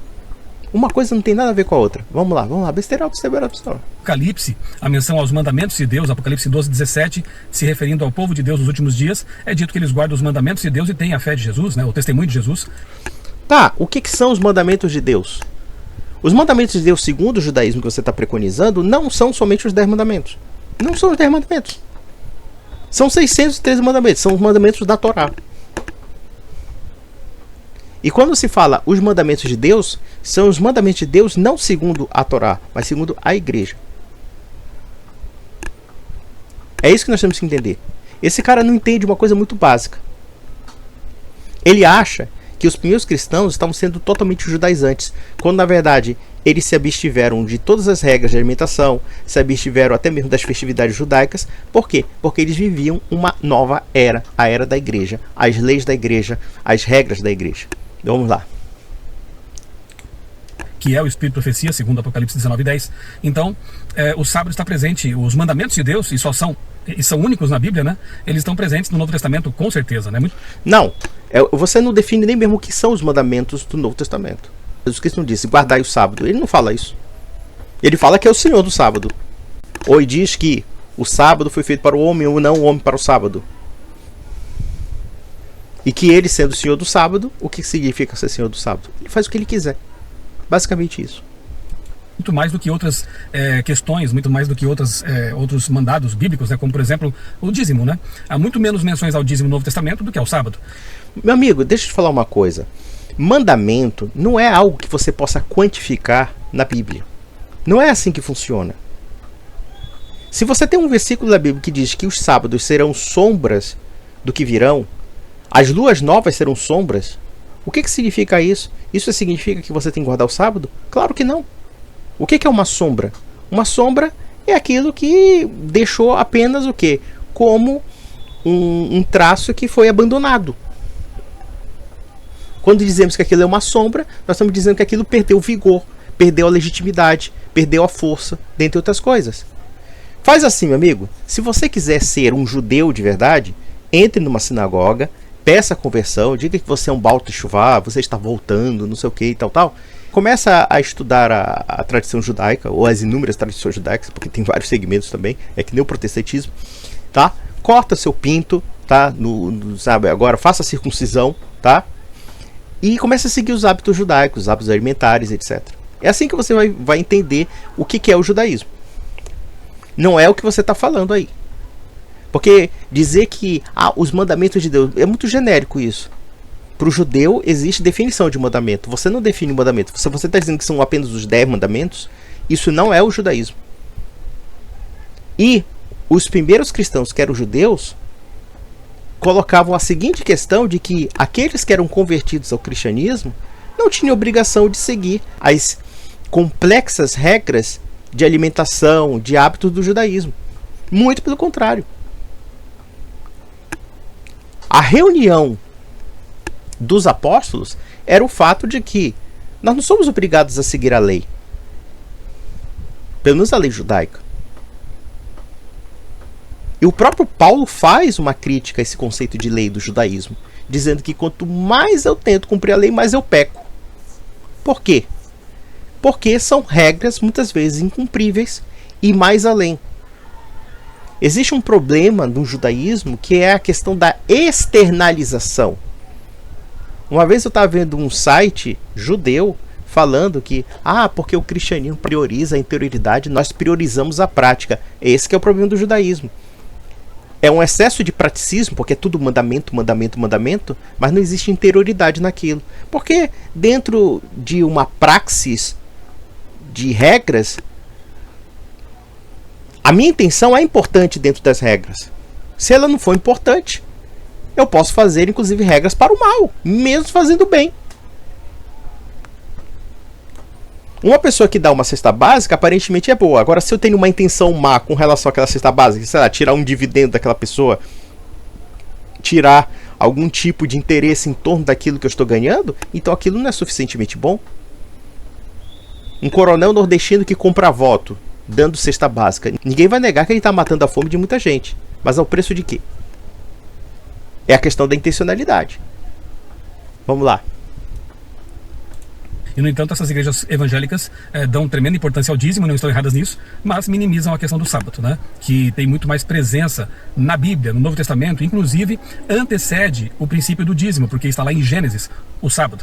Uma coisa não tem nada a ver com a outra. Vamos lá. Besteira. Apocalipse, a menção aos mandamentos de Deus, Apocalipse 12:17, se referindo ao povo de Deus nos últimos dias, é dito que eles guardam os mandamentos de Deus e têm a fé de Jesus, né, o testemunho de Jesus. Tá, o que são os mandamentos de Deus? Os mandamentos de Deus, segundo o judaísmo que você está preconizando, não são somente os 10 mandamentos. Não são os 10 mandamentos. São 613 mandamentos, são os mandamentos da Torá. E quando se fala os mandamentos de Deus, são os mandamentos de Deus não segundo a Torá, mas segundo a igreja. É isso que nós temos que entender. Esse cara não entende uma coisa muito básica. Ele acha que os primeiros cristãos estavam sendo totalmente judaizantes, quando na verdade eles se abstiveram de todas as regras de alimentação, se abstiveram até mesmo das festividades judaicas. Por quê? Porque eles viviam uma nova era, a era da igreja, as leis da igreja, as regras da igreja. Então, vamos lá. Que é o Espírito de Profecia, segundo Apocalipse 19:10. Então, o sábado está presente, os mandamentos de Deus, e são únicos na Bíblia, né? Eles estão presentes no Novo Testamento, com certeza, né? Não, você não define nem mesmo o que são os mandamentos do Novo Testamento. Jesus Cristo não disse, guardai o sábado. Ele não fala isso. Ele fala que é o Senhor do sábado. Ou diz que o sábado foi feito para o homem, ou não o homem para o sábado. E que ele, sendo o Senhor do sábado, o que significa ser Senhor do sábado? Ele faz o que ele quiser. Basicamente isso. Muito mais do que outras questões, muito mais do que outros mandados bíblicos, né? Como por exemplo o dízimo, né? Há muito menos menções ao dízimo no Novo Testamento do que ao sábado. Meu amigo, deixa eu te falar uma coisa. Mandamento não é algo que você possa quantificar na Bíblia. Não é assim que funciona. Se você tem um versículo da Bíblia que diz que os sábados serão sombras do que virão, as luas novas serão sombras, o que significa isso? Isso significa que você tem que guardar o sábado? Claro que não. O que é uma sombra? Uma sombra é aquilo que deixou apenas o quê? Como um traço que foi abandonado. Quando dizemos que aquilo é uma sombra, nós estamos dizendo que aquilo perdeu o vigor, perdeu a legitimidade, perdeu a força, dentre outras coisas. Faz assim, meu amigo. Se você quiser ser um judeu de verdade, entre numa sinagoga, peça a conversão, diga que você é um balto de chuva, você está voltando, não sei o que e tal. Começa a estudar a tradição judaica, ou as inúmeras tradições judaicas, porque tem vários segmentos também, é que nem o protestantismo, tá? Corta seu pinto, tá? Sabe, agora faça a circuncisão, tá? E comece a seguir os hábitos judaicos, os hábitos alimentares, etc. É assim que você vai entender o que é o judaísmo. Não é o que você está falando aí. Porque dizer que os mandamentos de Deus, é muito genérico isso. Para o judeu existe definição de mandamento. Você não define mandamento. Se você está dizendo que são apenas os 10 mandamentos, isso não é o judaísmo. E os primeiros cristãos, que eram judeus, colocavam a seguinte questão de que aqueles que eram convertidos ao cristianismo não tinham obrigação de seguir as complexas regras de alimentação, de hábitos do judaísmo. Muito pelo contrário. A reunião dos apóstolos era o fato de que nós não somos obrigados a seguir a lei. Pelo menos a lei judaica. E o próprio Paulo faz uma crítica a esse conceito de lei do judaísmo, dizendo que quanto mais eu tento cumprir a lei, mais eu peco. Por quê? Porque são regras muitas vezes incumpríveis e mais além. Existe um problema no judaísmo que é a questão da externalização. Uma vez eu estava vendo um site judeu falando que, porque o cristianismo prioriza a interioridade, nós priorizamos a prática. Esse que é o problema do judaísmo. É um excesso de praticismo, porque é tudo mandamento, mandamento, mandamento, mas não existe interioridade naquilo. Porque dentro de uma praxis de regras, a minha intenção é importante dentro das regras. Se ela não for importante, eu posso fazer, inclusive, regras para o mal, mesmo fazendo bem. Uma pessoa que dá uma cesta básica, aparentemente é boa. Agora, se eu tenho uma intenção má com relação àquela cesta básica, sei lá, tirar um dividendo daquela pessoa, tirar algum tipo de interesse em torno daquilo que eu estou ganhando, então aquilo não é suficientemente bom. Um coronel nordestino que compra voto, dando cesta básica, ninguém vai negar que ele está matando a fome de muita gente. Mas ao preço de quê? É a questão da intencionalidade. Vamos lá. E, no entanto, essas igrejas evangélicas dão tremenda importância ao dízimo, não estão erradas nisso, mas minimizam a questão do sábado, né? Que tem muito mais presença na Bíblia, no Novo Testamento, inclusive antecede o princípio do dízimo, porque está lá em Gênesis, o sábado.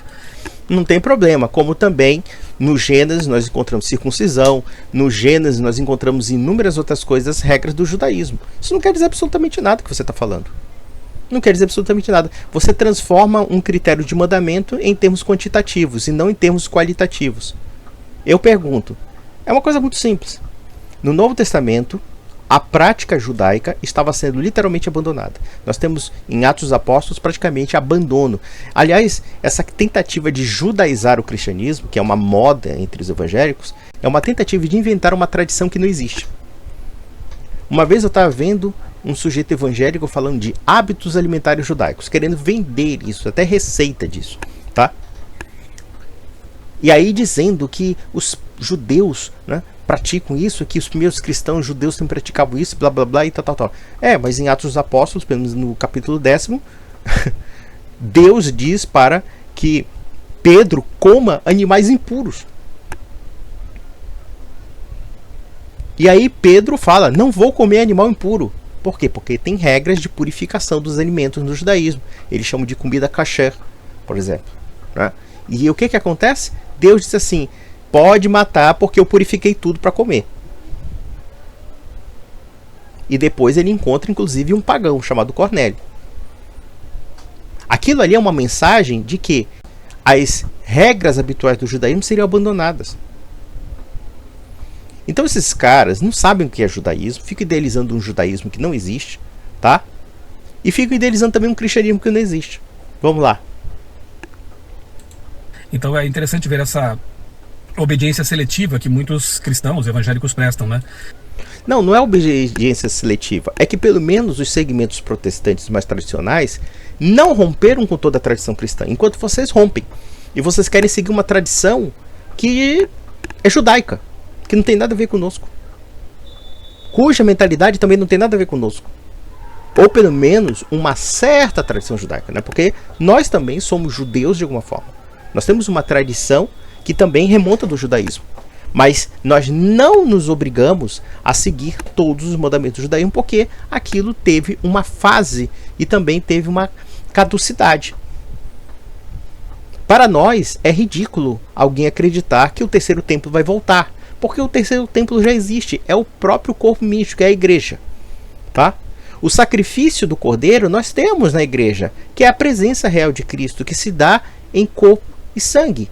Não tem problema, como também no Gênesis nós encontramos circuncisão, no Gênesis nós encontramos inúmeras outras coisas, regras do judaísmo. Isso não quer dizer absolutamente nada que você está falando. Não quer dizer absolutamente nada. Você transforma um critério de mandamento em termos quantitativos e não em termos qualitativos. Eu pergunto, é uma coisa muito simples. No Novo Testamento, a prática judaica estava sendo literalmente abandonada. Nós temos em Atos dos Apóstolos praticamente abandono. Aliás, essa tentativa de judaizar o cristianismo, que é uma moda entre os evangélicos, é uma tentativa de inventar uma tradição que não existe. Uma vez eu estava vendo um sujeito evangélico falando de hábitos alimentares judaicos, querendo vender isso, até receita disso, tá? E aí dizendo que os judeus, né, praticam isso, que os primeiros cristãos judeus também praticavam isso, blá blá blá e tal. Mas em Atos dos Apóstolos, pelo menos no capítulo 10º, Deus diz para que Pedro coma animais impuros. E aí Pedro fala, não vou comer animal impuro. Por quê? Porque tem regras de purificação dos alimentos no judaísmo. Eles chamam de comida kasher, por exemplo, né? E o que acontece? Deus diz assim, pode matar porque eu purifiquei tudo para comer. E depois ele encontra inclusive um pagão chamado Cornélio. Aquilo ali é uma mensagem de que as regras habituais do judaísmo seriam abandonadas. Então esses caras não sabem o que é judaísmo, ficam idealizando um judaísmo que não existe, tá? E ficam idealizando também um cristianismo que não existe. Vamos lá. Então é interessante ver essa obediência seletiva que muitos cristãos evangélicos prestam, né? Não é obediência seletiva. É que pelo menos os segmentos protestantes mais tradicionais não romperam com toda a tradição cristã, enquanto vocês rompem. E vocês querem seguir uma tradição que é judaica, que não tem nada a ver conosco, cuja mentalidade também não tem nada a ver conosco, ou pelo menos uma certa tradição judaica, né? Porque nós também somos judeus de alguma forma, nós temos uma tradição que também remonta do judaísmo, mas nós não nos obrigamos a seguir todos os mandamentos do judaísmo, porque aquilo teve uma fase e também teve uma caducidade. Para nós é ridículo alguém acreditar que o terceiro templo vai voltar, porque o terceiro templo já existe, é o próprio corpo místico, é a igreja, tá? O sacrifício do Cordeiro nós temos na igreja, que é a presença real de Cristo, que se dá em corpo e sangue.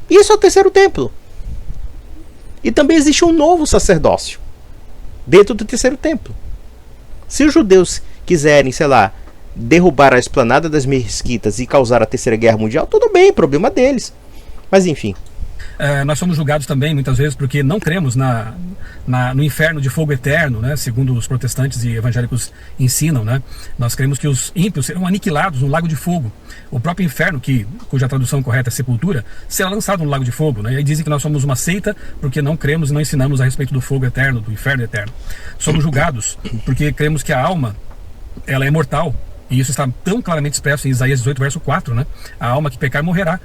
Isso é o terceiro templo. E também existe um novo sacerdócio dentro do terceiro templo. Se os judeus quiserem, sei lá, derrubar a esplanada das mesquitas e causar a Terceira Guerra Mundial, tudo bem, problema deles. Mas enfim. Nós somos julgados também, muitas vezes, porque não cremos no inferno de fogo eterno, né? Segundo os protestantes e evangélicos ensinam, né? Nós cremos que os ímpios serão aniquilados no lago de fogo. O próprio inferno, cuja tradução correta é sepultura, será lançado no lago de fogo, né? E aí dizem que nós somos uma seita porque não cremos e não ensinamos a respeito do fogo eterno, do inferno eterno. Somos julgados porque cremos que a alma, ela é mortal. E isso está tão claramente expresso em Isaías 18, verso 4, né? A alma que pecar morrerá.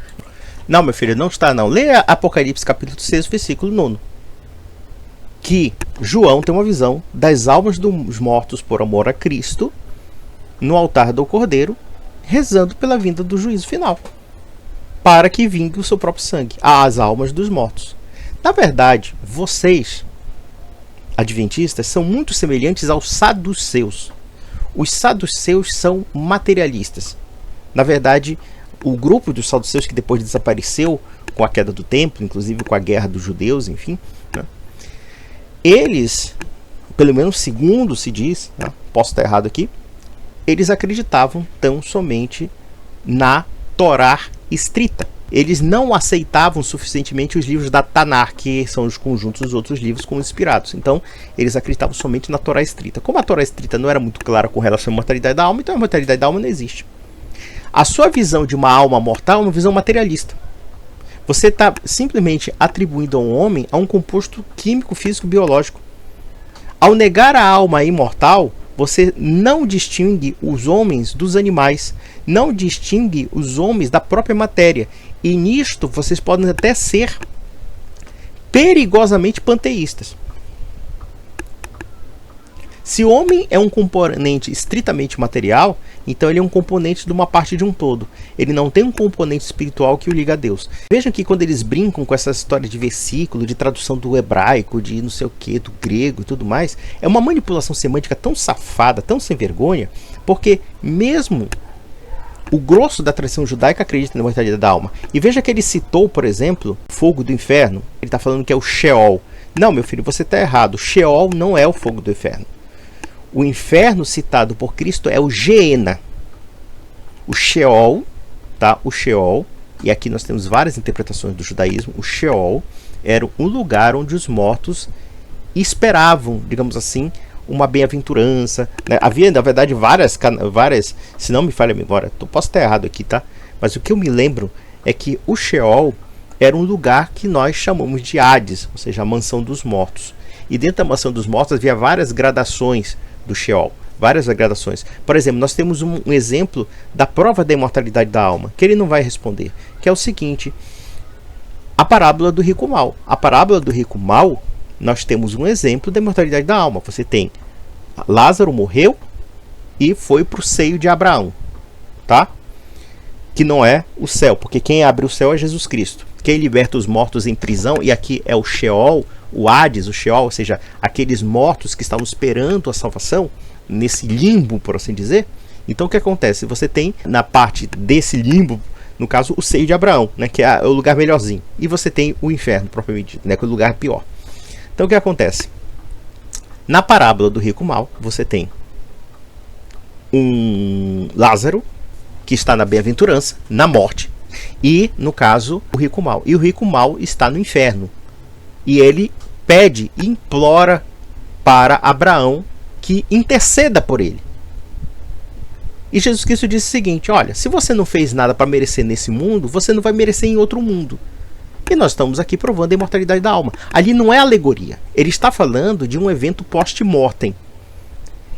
Não, meu filho, não está não. Leia Apocalipse capítulo 6, versículo 9. Que João tem uma visão das almas dos mortos por amor a Cristo no altar do Cordeiro, rezando pela vinda do juízo final, para que vingue o seu próprio sangue, as almas dos mortos. Na verdade, vocês, adventistas, são muito semelhantes aos saduceus. Os saduceus são materialistas. Na verdade, o grupo dos saduceus que depois desapareceu com a queda do templo, inclusive com a guerra dos judeus, enfim, né? Eles, pelo menos segundo se diz, né? Posso estar errado aqui, eles acreditavam tão somente na Torá estrita. Eles não aceitavam suficientemente os livros da Tanar, que são os conjuntos dos outros livros como inspirados. Então, eles acreditavam somente na Torá estrita. Como a Torá estrita não era muito clara com relação à mortalidade da alma, então a mortalidade da alma não existe. A sua visão de uma alma mortal é uma visão materialista. Você está simplesmente atribuindo ao homem a um composto químico, físico, biológico. Ao negar a alma imortal, você não distingue os homens dos animais, não distingue os homens da própria matéria. E nisto vocês podem até ser perigosamente panteístas. Se o homem é um componente estritamente material, então ele é um componente de uma parte de um todo. Ele não tem um componente espiritual que o liga a Deus. Vejam que quando eles brincam com essa história de versículo, de tradução do hebraico, de não sei o que, do grego e tudo mais, é uma manipulação semântica tão safada, tão sem vergonha, porque mesmo o grosso da tradição judaica acredita na mortalidade da alma. E veja que ele citou, por exemplo, fogo do inferno. Ele está falando que é o Sheol. Não, meu filho, você está errado. Sheol não é o fogo do inferno. O inferno citado por Cristo é o Geena. O Sheol, tá? O Sheol, e aqui nós temos várias interpretações do judaísmo. O Sheol era um lugar onde os mortos esperavam, digamos assim, uma bem-aventurança, né? Havia, na verdade, várias, se não me falha a memória, posso estar errado aqui, tá? Mas o que eu me lembro é que o Sheol era um lugar que nós chamamos de Hades, ou seja, a mansão dos mortos. E dentro da mansão dos mortos havia várias gradações do Sheol, várias gradações. Por exemplo, nós temos um exemplo da prova da imortalidade da alma, que ele não vai responder, que é o seguinte: a parábola do rico mau. A parábola do rico mau, nós temos um exemplo da imortalidade da alma. Você tem Lázaro morreu e foi para o seio de Abraão, tá? Que não é o céu, porque quem abre o céu é Jesus Cristo. Quem liberta os mortos em prisão, e aqui é o Sheol, o Hades, o Sheol, ou seja, aqueles mortos que estavam esperando a salvação, nesse limbo, por assim dizer. Então o que acontece? Você tem na parte desse limbo, no caso, o seio de Abraão, né, que é o lugar melhorzinho. E você tem o inferno, propriamente dito, né, que é o lugar pior. Então o que acontece? Na parábola do rico mau, você tem um Lázaro, que está na bem-aventurança, na morte, e, no caso, o rico mau. E o rico mau está no inferno. E ele pede, implora para Abraão que interceda por ele. E Jesus Cristo disse o seguinte: olha, se você não fez nada para merecer nesse mundo, você não vai merecer em outro mundo. E nós estamos aqui provando a imortalidade da alma. Ali não é alegoria. Ele está falando de um evento post-mortem.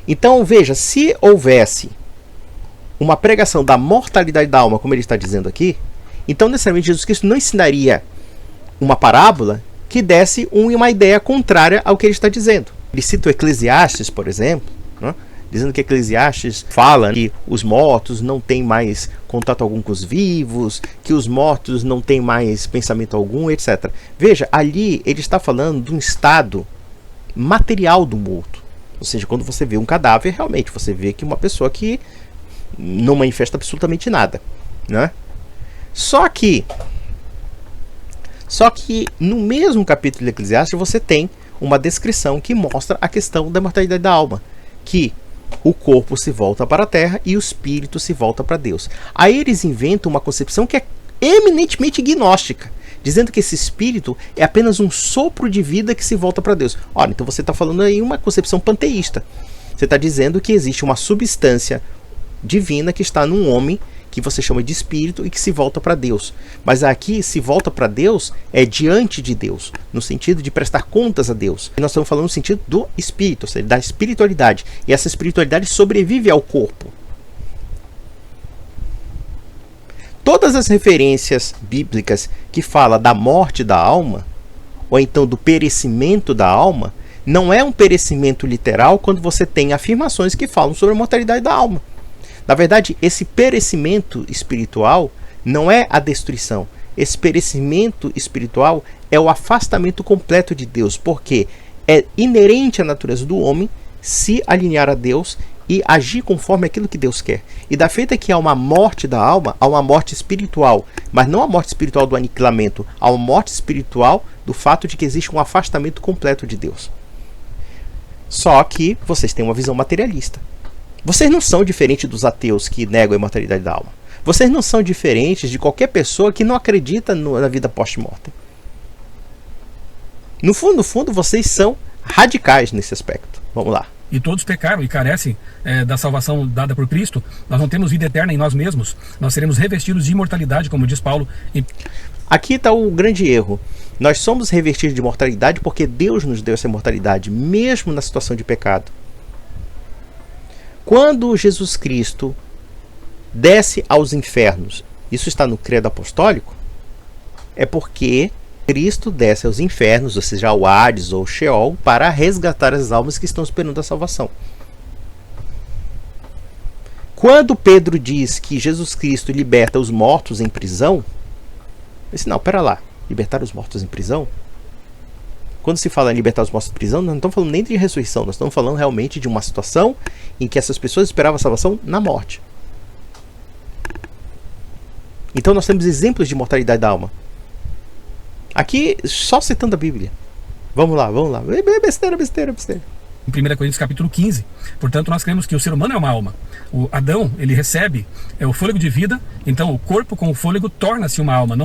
Então, veja, se houvesse uma pregação da mortalidade da alma, como ele está dizendo aqui, então necessariamente Jesus Cristo não ensinaria uma parábola que desse uma ideia contrária ao que ele está dizendo. Ele cita o Eclesiastes, por exemplo, né, dizendo que Eclesiastes fala que os mortos não têm mais contato algum com os vivos, que os mortos não têm mais pensamento algum, etc. Veja, ali ele está falando de um estado material do morto. Ou seja, quando você vê um cadáver, realmente você vê que uma pessoa que não manifesta absolutamente nada, né? Só que no mesmo capítulo de Eclesiastes você tem uma descrição que mostra a questão da imortalidade da alma, que o corpo se volta para a terra e o espírito se volta para Deus. Aí eles inventam uma concepção que é eminentemente gnóstica, dizendo que esse espírito é apenas um sopro de vida que se volta para Deus. Olha, então você está falando aí uma concepção panteísta. Você está dizendo que existe uma substância divina que está num homem, que você chama de espírito, e que se volta para Deus. Mas aqui, se volta para Deus, é diante de Deus, no sentido de prestar contas a Deus. E nós estamos falando no sentido do espírito, ou seja, da espiritualidade. E essa espiritualidade sobrevive ao corpo. Todas as referências bíblicas que falam da morte da alma, ou então do perecimento da alma, não é um perecimento literal quando você tem afirmações que falam sobre a mortalidade da alma. Na verdade, esse perecimento espiritual não é a destruição. Esse perecimento espiritual é o afastamento completo de Deus, porque é inerente à natureza do homem se alinhar a Deus e agir conforme aquilo que Deus quer. E da feita que há uma morte da alma, há uma morte espiritual, mas não a morte espiritual do aniquilamento, há uma morte espiritual do fato de que existe um afastamento completo de Deus. Só que vocês têm uma visão materialista. Vocês não são diferentes dos ateus que negam a imortalidade da alma. Vocês não são diferentes de qualquer pessoa que não acredita na vida pós-mortem. No fundo, vocês são radicais nesse aspecto. Vamos lá. E todos pecaram e carecem da salvação dada por Cristo. Nós não temos vida eterna em nós mesmos. Nós seremos revestidos de imortalidade, como diz Paulo. Aqui está o grande erro. Nós somos revestidos de imortalidade porque Deus nos deu essa imortalidade, mesmo na situação de pecado. Quando Jesus Cristo desce aos infernos, isso está no credo apostólico, é porque Cristo desce aos infernos, ou seja, ao Hades ou Sheol, para resgatar as almas que estão esperando a salvação. Quando Pedro diz que Jesus Cristo liberta os mortos em prisão, eu disse, não, pera lá, libertar os mortos em prisão? Quando se fala em libertar os mortos em prisão, nós não estamos falando nem de ressurreição, nós estamos falando realmente de uma situação em que essas pessoas esperavam a salvação na morte. Então nós temos exemplos de mortalidade da alma. Aqui, só citando a Bíblia. Vamos lá. Besteira. Em 1 Coríntios capítulo 15. Portanto, nós cremos que o ser humano é uma alma. O Adão, ele recebe o fôlego de vida, então o corpo com o fôlego torna-se uma alma.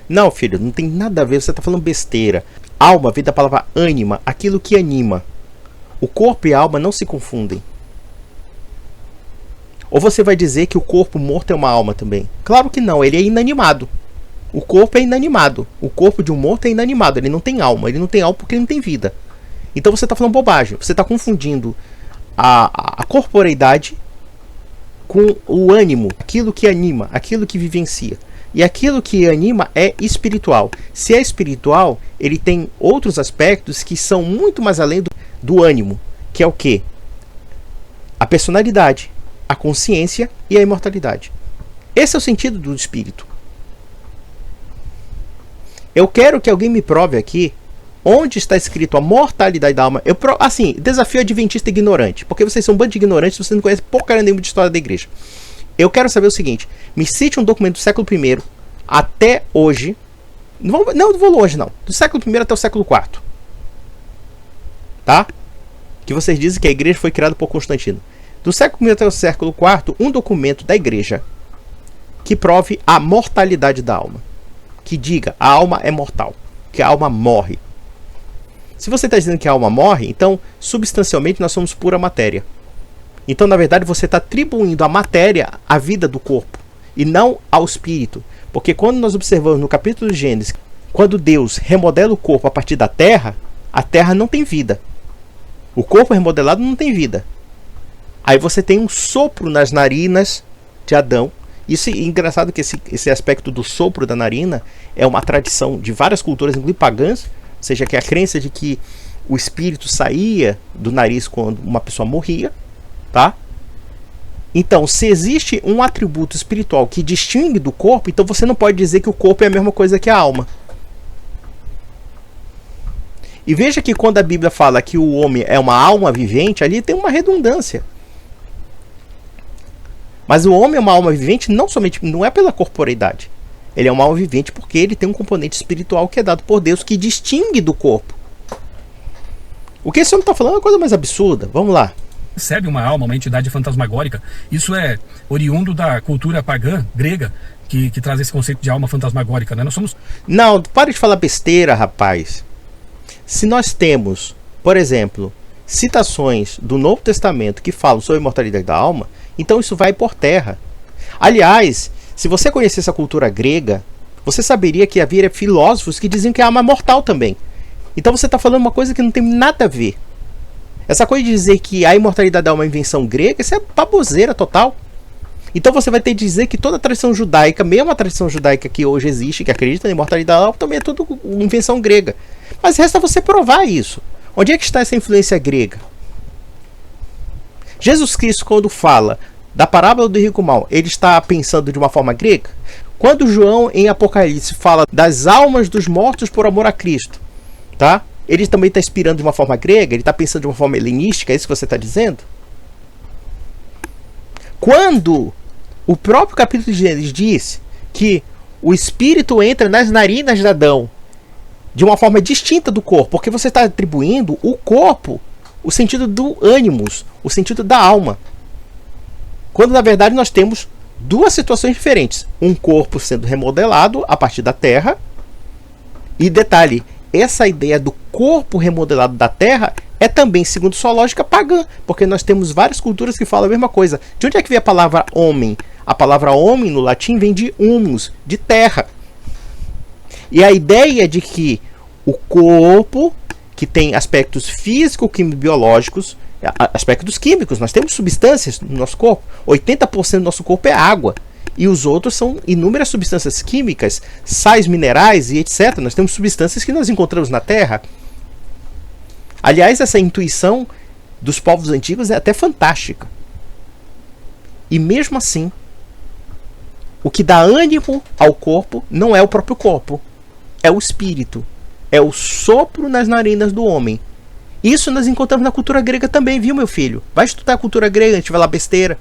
Não, filho, não tem nada a ver, você está falando besteira. Alma vem da palavra ânima, aquilo que anima. O corpo e a alma não se confundem. Ou você vai dizer que o corpo morto é uma alma também? Claro que não, ele é inanimado. O corpo é inanimado. O corpo de um morto é inanimado, ele não tem alma. Ele não tem alma porque ele não tem vida. Então você está falando bobagem. Você está confundindo a corporeidade com o ânimo, aquilo que anima, aquilo que vivencia. E aquilo que anima é espiritual. Se é espiritual, ele tem outros aspectos que são muito mais além do ânimo, que é o quê? A personalidade, a consciência e a imortalidade. Esse é o sentido do espírito. Eu quero que alguém me prove aqui onde está escrito a mortalidade da alma. Assim, desafio adventista ignorante, porque vocês são um bando de ignorantes, vocês não conhecem porcaria nenhuma de história da igreja. Eu quero saber o seguinte, me cite um documento do século I até hoje, não vou longe não, do século I até o século IV, tá? Que vocês dizem que a igreja foi criada por Constantino. Do século I até o século IV, um documento da igreja que prove a mortalidade da alma, que diga a alma é mortal, que a alma morre. Se você está dizendo que a alma morre, então substancialmente nós somos pura matéria. Então, na verdade, você está atribuindo à matéria a vida do corpo e não ao espírito. Porque quando nós observamos no capítulo de Gênesis, quando Deus remodela o corpo a partir da terra, a terra não tem vida. O corpo remodelado não tem vida. Aí você tem um sopro nas narinas de Adão. Isso é engraçado que esse aspecto do sopro da narina é uma tradição de várias culturas, inclusive pagãs, ou seja, que é a crença de que o espírito saía do nariz quando uma pessoa morria. Tá? Então, se existe um atributo espiritual que distingue do corpo, então você não pode dizer que o corpo é a mesma coisa que a alma. E veja que quando a Bíblia fala que o homem é uma alma vivente, ali tem uma redundância. Mas o homem é uma alma vivente não é pela corporeidade. Ele é uma alma vivente porque ele tem um componente espiritual que é dado por Deus, que distingue do corpo. O que esse homem está falando é uma coisa mais absurda. Vamos lá. Recebe uma alma, uma entidade fantasmagórica. Isso é oriundo da cultura pagã, grega, que traz esse conceito de alma fantasmagórica, né? Nós somos... Não, para de falar besteira, rapaz. Se nós temos, por exemplo, citações do Novo Testamento que falam sobre a imortalidade da alma, então isso vai por terra. Aliás, se você conhecesse a cultura grega, você saberia que havia filósofos que diziam que a alma é mortal também. Então você está falando uma coisa que não tem nada a ver. Essa coisa de dizer que a imortalidade da alma é uma invenção grega, isso é baboseira total. Então você vai ter que dizer que toda a tradição judaica, mesmo a tradição judaica que hoje existe, que acredita na imortalidade da alma, também é tudo invenção grega. Mas resta você provar isso. Onde é que está essa influência grega? Jesus Cristo, quando fala da parábola do rico mau, ele está pensando de uma forma grega? Quando João, em Apocalipse, fala das almas dos mortos por amor a Cristo, tá? Ele também está inspirando de uma forma grega? Ele está pensando de uma forma helenística? É isso que você está dizendo? Quando o próprio capítulo de Gênesis diz que o espírito entra nas narinas de Adão de uma forma distinta do corpo, porque você está atribuindo o corpo o sentido do ânimos, o sentido da alma. Quando na verdade nós temos duas situações diferentes. Um corpo sendo remodelado a partir da terra. E detalhe, essa ideia do corpo remodelado da terra é também, segundo sua lógica, pagã, porque nós temos várias culturas que falam a mesma coisa. De onde é que vem a palavra homem? A palavra homem no latim vem de humus, de terra. E a ideia de que o corpo, que tem aspectos físico-químico-biológicos, aspectos químicos, nós temos substâncias no nosso corpo, 80% do nosso corpo é água, e os outros são inúmeras substâncias químicas, sais minerais e etc. Nós temos substâncias que nós encontramos na Terra. Aliás, essa intuição dos povos antigos é até fantástica. E mesmo assim, o que dá ânimo ao corpo não é o próprio corpo, é o espírito, é o sopro nas narinas do homem. Isso nós encontramos na cultura grega também, viu, meu filho? Vai estudar a cultura grega, a gente vai lá besteira.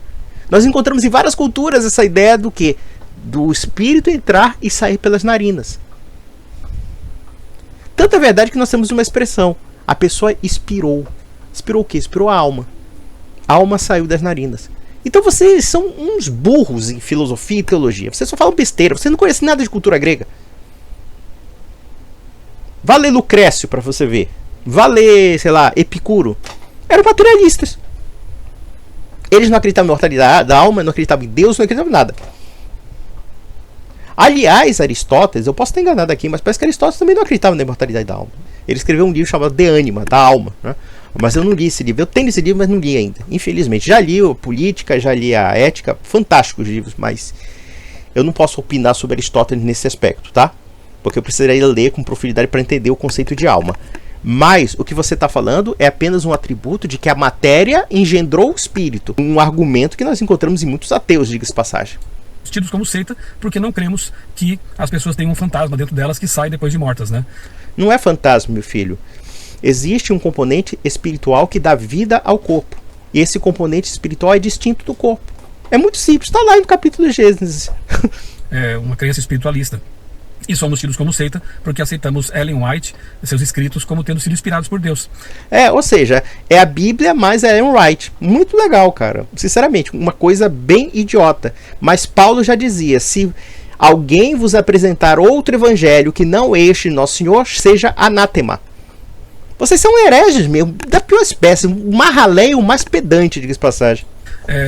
Nós encontramos em várias culturas essa ideia do quê? Do espírito entrar e sair pelas narinas. Tanto é verdade que nós temos uma expressão. A pessoa expirou. Expirou o quê? Expirou a alma. A alma saiu das narinas. Então vocês são uns burros em filosofia e teologia. Vocês só falam besteira. Você não conhece nada de cultura grega. Vá ler Lucrécio para você ver. Vá ler, sei lá, Epicuro. Eram materialistas. Eles não acreditavam em mortalidade da alma, não acreditavam em Deus, não acreditavam em nada. Aliás, Aristóteles, eu posso estar enganado aqui, mas parece que Aristóteles também não acreditava na imortalidade da alma. Ele escreveu um livro chamado De Anima, da alma, né? Mas eu não li esse livro. Eu tenho esse livro, mas não li ainda. Infelizmente. Já li a Política, já li a Ética. Fantásticos livros, mas eu não posso opinar sobre Aristóteles nesse aspecto, tá? Porque eu precisaria ler com profundidade para entender o conceito de alma. Mas o que você está falando é apenas um atributo de que a matéria engendrou o espírito. Um argumento que nós encontramos em muitos ateus, diga-se passagem. Tidos como seita, porque não cremos que as pessoas têm um fantasma dentro delas que sai depois de mortas, né? Não é fantasma, meu filho. Existe um componente espiritual que dá vida ao corpo. E esse componente espiritual é distinto do corpo. É muito simples, está lá no capítulo de Gênesis. É uma crença espiritualista. E somos tidos como seita porque aceitamos Ellen White e seus escritos como tendo sido inspirados por Deus. Ou seja, é a Bíblia mais a Ellen White. Muito legal, cara. Sinceramente, uma coisa bem idiota. Mas Paulo já dizia, se alguém vos apresentar outro evangelho que não este nosso Senhor, seja anátema. Vocês são hereges mesmo, da pior espécie. O mais ralé e o mais pedante, diga-se passagem.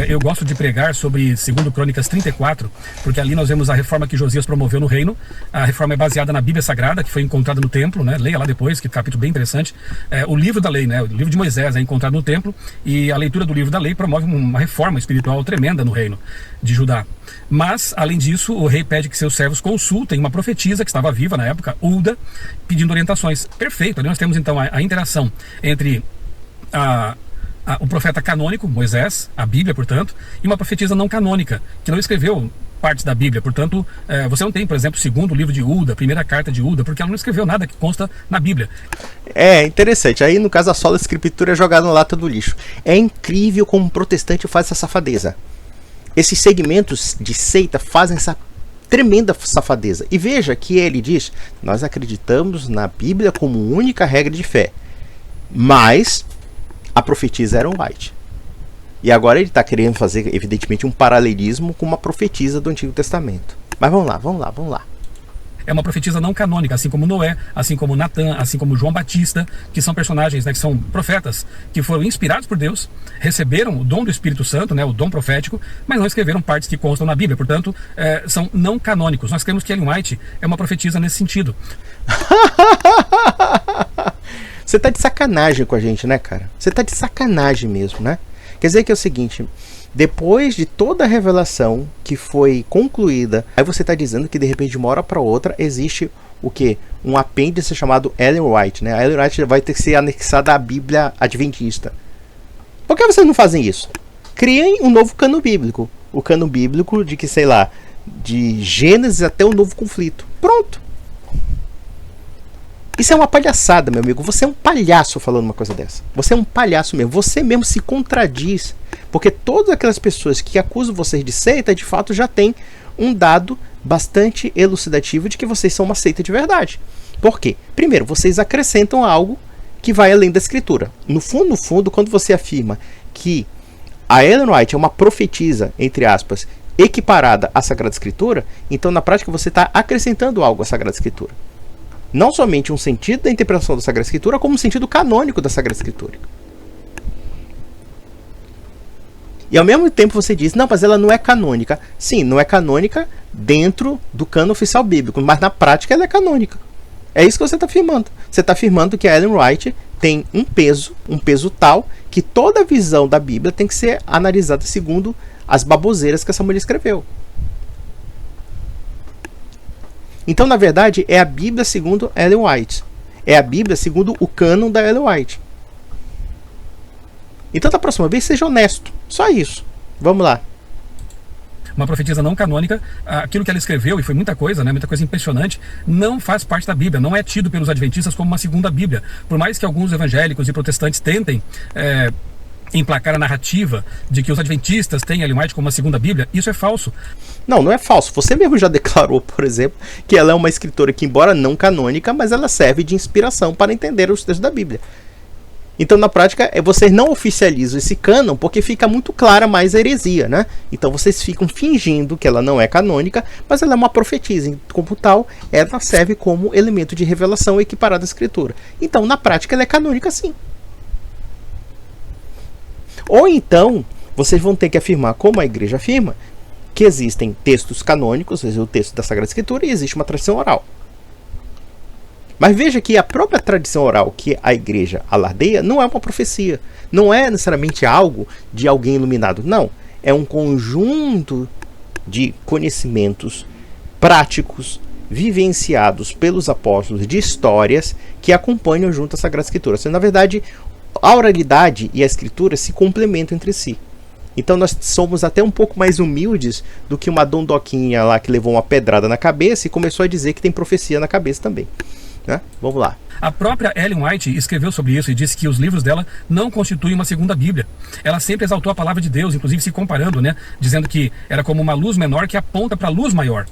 Eu gosto de pregar sobre 2 Crônicas 34, porque ali nós vemos a reforma que Josias promoveu no reino. A reforma é baseada na Bíblia Sagrada, que foi encontrada no templo, né? Leia lá depois, que capítulo bem interessante. O livro da lei, né? O livro de Moisés é encontrado no templo, e a leitura do livro da lei promove uma reforma espiritual tremenda no reino de Judá. Mas, além disso, o rei pede que seus servos consultem uma profetisa que estava viva na época, Hulda, pedindo orientações. Perfeito, ali nós temos então a interação entre o profeta canônico, Moisés, a Bíblia, portanto, e uma profetisa não canônica, que não escreveu partes da Bíblia. Portanto, você não tem, por exemplo, o segundo livro de Uda, primeira carta de Uda, porque ela não escreveu nada que consta na Bíblia. É interessante. Aí, no caso, a sola escritura é jogada na lata do lixo. É incrível como um protestante faz essa safadeza. Esses segmentos de seita fazem essa tremenda safadeza. E veja que ele diz: nós acreditamos na Bíblia como única regra de fé. Mas a profetisa era White. E agora ele está querendo fazer, evidentemente, um paralelismo com uma profetisa do Antigo Testamento. Mas vamos lá. É uma profetisa não canônica, assim como Noé, assim como Natã, assim como João Batista, que são personagens, né, que são profetas, que foram inspirados por Deus, receberam o dom do Espírito Santo, né, o dom profético, mas não escreveram partes que constam na Bíblia. Portanto, são não canônicos. Nós cremos que Ellen White é uma profetisa nesse sentido. Você tá de sacanagem com a gente, né, cara? Você tá de sacanagem mesmo, né? Quer dizer que é o seguinte: depois de toda a revelação que foi concluída, aí você está dizendo que de repente de uma hora para outra existe o quê? Um apêndice chamado Ellen White, né? A Ellen White vai ter que ser anexada à Bíblia Adventista. Por que vocês não fazem isso? Criem um novo cano bíblico. O cano bíblico de que, sei lá, de Gênesis até o Novo Conflito. Pronto. Isso é uma palhaçada, meu amigo. Você é um palhaço falando uma coisa dessa. Você é um palhaço mesmo. Você mesmo se contradiz. Porque todas aquelas pessoas que acusam vocês de seita, de fato, já têm um dado bastante elucidativo de que vocês são uma seita de verdade. Por quê? Primeiro, vocês acrescentam algo que vai além da escritura. No fundo, quando você afirma que a Ellen White é uma profetisa, entre aspas, equiparada à Sagrada Escritura, então na prática você está acrescentando algo à Sagrada Escritura. Não somente um sentido da interpretação da Sagrada Escritura, como um sentido canônico da Sagrada Escritura. E ao mesmo tempo você diz: não, mas ela não é canônica. Sim, não é canônica dentro do cano oficial bíblico, mas na prática ela é canônica. É isso que você está afirmando. Você está afirmando que a Ellen White tem um peso tal, que toda a visão da Bíblia tem que ser analisada segundo as baboseiras que essa mulher escreveu. Então, na verdade, é a Bíblia segundo Ellen White. É a Bíblia segundo o cânon da Ellen White. Então, da próxima vez, seja honesto. Só isso. Vamos lá. Uma profetisa não canônica, aquilo que ela escreveu, e foi muita coisa, né, muita coisa impressionante, não faz parte da Bíblia, não é tido pelos adventistas como uma segunda Bíblia. Por mais que alguns evangélicos e protestantes tentem emplacar a narrativa de que os adventistas têm Ellen White como uma segunda Bíblia, isso é falso. Não é falso. Você mesmo já declarou, por exemplo, que ela é uma escritora que, embora não canônica, mas ela serve de inspiração para entender os textos da Bíblia. Então, na prática, vocês não oficializam esse cânon porque fica muito clara mais a heresia, né? Então, vocês ficam fingindo que ela não é canônica, mas ela é uma profetisa. E, como tal, ela serve como elemento de revelação equiparado à Escritura. Então, na prática, ela é canônica, sim. Ou então, vocês vão ter que afirmar, como a igreja afirma, que existem textos canônicos, ou seja, o texto da Sagrada Escritura, e existe uma tradição oral. Mas veja que a própria tradição oral que a igreja alardeia não é uma profecia. Não é necessariamente algo de alguém iluminado. Não. É um conjunto de conhecimentos práticos, vivenciados pelos apóstolos, de histórias que acompanham junto à Sagrada Escritura. Na verdade, a oralidade e a Escritura se complementam entre si. Então nós somos até um pouco mais humildes do que uma dondoquinha lá que levou uma pedrada na cabeça e começou a dizer que tem profecia na cabeça também. Né? Vamos lá. A própria Ellen White escreveu sobre isso e disse que os livros dela não constituem uma segunda Bíblia. Ela sempre exaltou a palavra de Deus, inclusive se comparando, né? Dizendo que era como uma luz menor que aponta para a luz maior.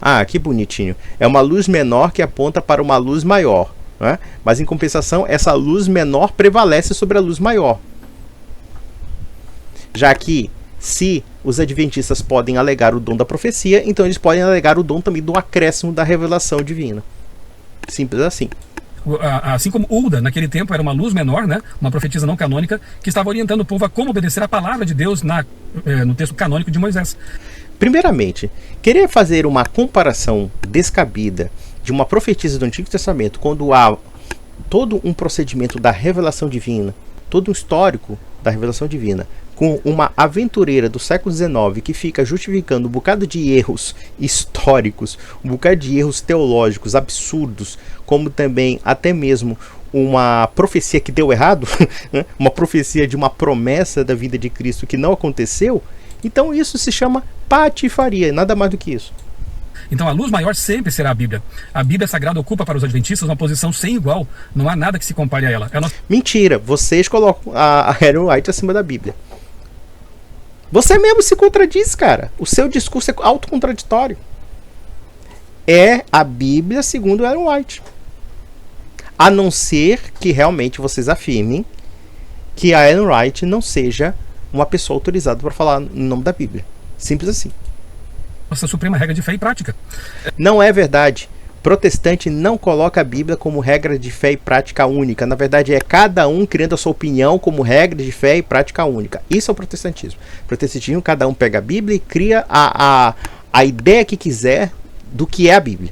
Ah, que bonitinho. É uma luz menor que aponta para uma luz maior. Né? Mas em compensação, essa luz menor prevalece sobre a luz maior. Já que, se os adventistas podem alegar o dom da profecia, então eles podem alegar o dom também do acréscimo da revelação divina. Simples assim. Assim como Uda, naquele tempo, era uma luz menor, né? Uma profetisa não canônica, que estava orientando o povo a como obedecer a palavra de Deus no texto canônico de Moisés. Primeiramente, querer fazer uma comparação descabida de uma profetisa do Antigo Testamento, quando há todo um procedimento da revelação divina, todo um histórico da revelação divina, com uma aventureira do século XIX que fica justificando um bocado de erros históricos, um bocado de erros teológicos absurdos, como também até mesmo uma profecia que deu errado, né? Uma profecia de uma promessa da vida de Cristo que não aconteceu. Então isso se chama patifaria, nada mais do que isso. Então a luz maior sempre será a Bíblia. A Bíblia Sagrada ocupa para os adventistas uma posição sem igual. Não há nada que se compare a ela. Mentira, vocês colocam a Ellen White acima da Bíblia. Você mesmo se contradiz, cara. O seu discurso é autocontradtório. É a Bíblia segundo Ellen White. A não ser que realmente vocês afirmem que a Ellen White não seja uma pessoa autorizada para falar em nome da Bíblia. Simples assim. Nossa suprema regra de fé e prática. Não é verdade. Protestante não coloca a Bíblia como regra de fé e prática única. Na verdade, é cada um criando a sua opinião como regra de fé e prática única. Isso é o protestantismo. Protestantismo, cada um pega a Bíblia e cria a ideia que quiser do que é a Bíblia.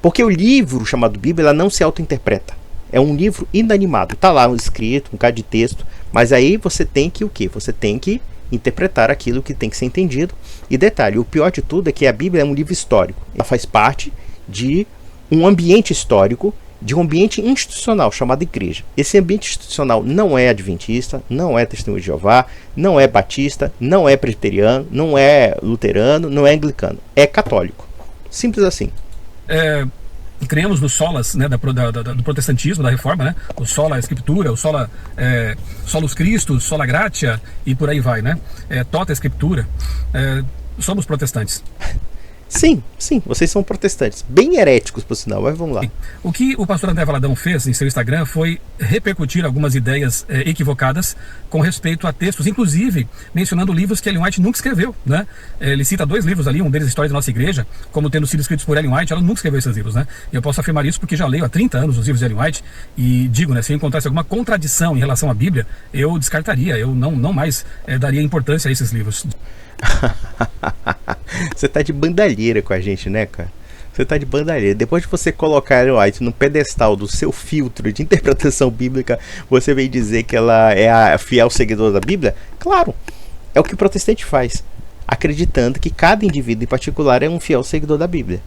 Porque o livro chamado Bíblia, ela não se auto-interpreta. É um livro inanimado. Está lá um escrito, um bocado de texto, mas aí você tem que o quê? Você tem que interpretar aquilo que tem que ser entendido. E detalhe, o pior de tudo é que a Bíblia é um livro histórico. Ela faz parte de um ambiente histórico, de um ambiente institucional chamado igreja. Esse ambiente institucional não é adventista, não é testemunho de Jeová, não é batista, não é presbiteriano, não é luterano, não é anglicano. É católico. Simples assim. Criamos no solas, né, do protestantismo, da reforma, né? O sola escritura, o sola solus Christus, sola gratia e por aí vai, né? Tota escritura. Somos protestantes. Sim, vocês são protestantes. Bem heréticos, por sinal, mas vamos lá. O que o pastor André Valadão fez em seu Instagram foi repercutir algumas ideias equivocadas com respeito a textos, inclusive mencionando livros que Ellen White nunca escreveu, né? Ele cita 2 livros ali, um deles História da Nossa Igreja, como tendo sido escritos por Ellen White. Ela nunca escreveu esses livros, né? E eu posso afirmar isso porque já leio há 30 anos os livros de Ellen White e digo, né, se eu encontrasse alguma contradição em relação à Bíblia, eu descartaria, eu não mais daria importância a esses livros. Você tá de bandalheira com a gente, né, cara? Você tá de bandalheira. Depois de você colocar a Ellen White no pedestal do seu filtro de interpretação bíblica, você vem dizer que ela é a fiel seguidora da Bíblia? Claro, é o que o protestante faz, acreditando que cada indivíduo em particular é um fiel seguidor da Bíblia.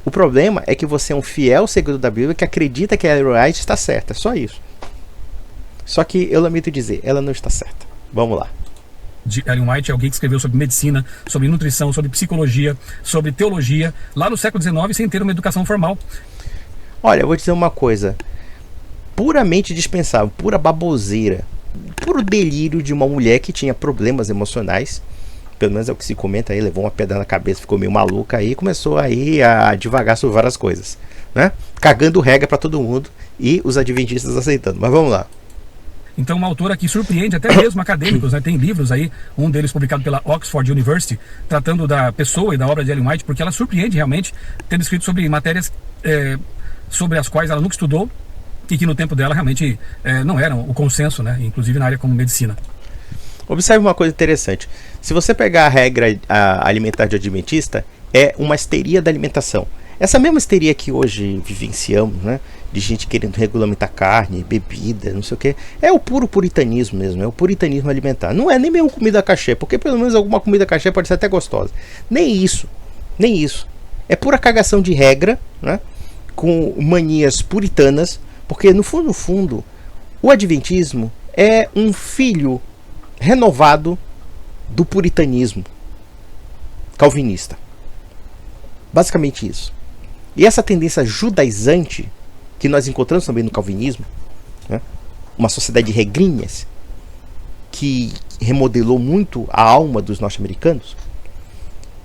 O problema é que você é um fiel seguidor da Bíblia que acredita que a Ellen White está certa, só isso. Só que eu lamento dizer, ela não está certa. Vamos lá. De Ellen White é alguém que escreveu sobre medicina, sobre nutrição, sobre psicologia, sobre teologia, lá no século XIX, sem ter uma educação formal. Olha, eu vou dizer uma coisa, puramente dispensável, pura baboseira, puro delírio de uma mulher que tinha problemas emocionais, pelo menos é o que se comenta aí, levou uma pedra na cabeça, ficou meio maluca aí, começou aí a divagar sobre várias coisas, né? Cagando regra para todo mundo e os adventistas aceitando, mas vamos lá. Então, uma autora que surpreende até mesmo acadêmicos, né? Tem livros aí, um deles publicado pela Oxford University, tratando da pessoa e da obra de Ellen White, porque ela surpreende realmente, tendo escrito sobre matérias sobre as quais ela nunca estudou e que no tempo dela realmente não eram o consenso, né? Inclusive na área como medicina. Observe uma coisa interessante. Se você pegar a regra alimentar de adventista, é uma histeria da alimentação. Essa mesma histeria que hoje vivenciamos, né, de gente querendo regulamentar carne, bebida, não sei o que, é o puro puritanismo mesmo, é o puritanismo alimentar. Não é nem mesmo comida cachê, porque pelo menos alguma comida cachê pode ser até gostosa. Nem isso. É pura cagação de regra, né, com manias puritanas, porque no fundo, o adventismo é um filho renovado do puritanismo calvinista. Basicamente isso. E essa tendência judaizante que nós encontramos também no calvinismo, né? Uma sociedade de regrinhas que remodelou muito a alma dos norte-americanos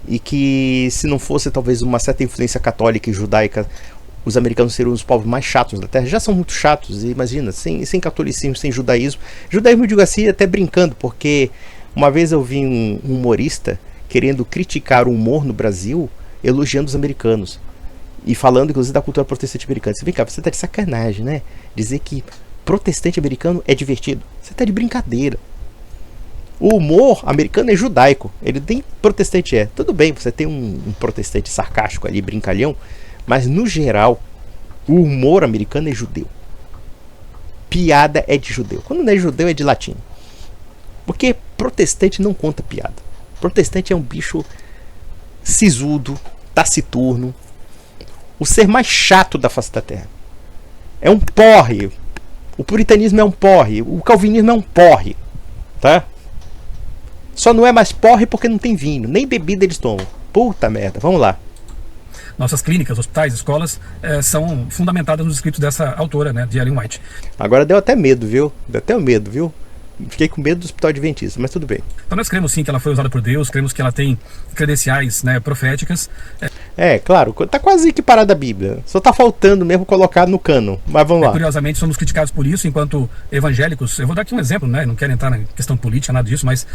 e que, se não fosse talvez uma certa influência católica e judaica, os americanos seriam os povos mais chatos da Terra. Já são muito chatos, imagina, sem catolicismo, sem judaísmo. Judaísmo eu digo assim até brincando, porque uma vez eu vi um humorista querendo criticar o humor no Brasil, elogiando os americanos e falando inclusive da cultura protestante americana. Você vem cá, você tá de sacanagem, né? Dizer que protestante americano é divertido. Você tá de brincadeira. O humor americano é judaico, ele nem protestante é. Tudo bem, você tem um protestante sarcástico ali, brincalhão, mas no geral o humor americano é judeu. Piada é de judeu. Quando não é judeu é de latino. Porque protestante não conta piada. Protestante é um bicho sisudo, taciturno, o ser mais chato da face da terra. É um porre. O puritanismo é um porre. O calvinismo é um porre, tá? Só não é mais porre porque não tem vinho, nem bebida eles tomam. Puta merda, vamos lá. Nossas clínicas, hospitais, escolas são fundamentadas nos escritos dessa autora, né, de Ellen White. Agora deu até medo, viu? Deu até medo, viu? Fiquei com medo do Hospital Adventista, mas tudo bem. Então nós cremos sim que ela foi usada por Deus, cremos que ela tem credenciais, né, proféticas. Claro, tá quase equiparada à Bíblia. Só tá faltando mesmo colocar no cânon. Mas vamos lá. Curiosamente, somos criticados por isso enquanto evangélicos. Eu vou dar aqui um exemplo, né? Não quero entrar na questão política, nada disso, mas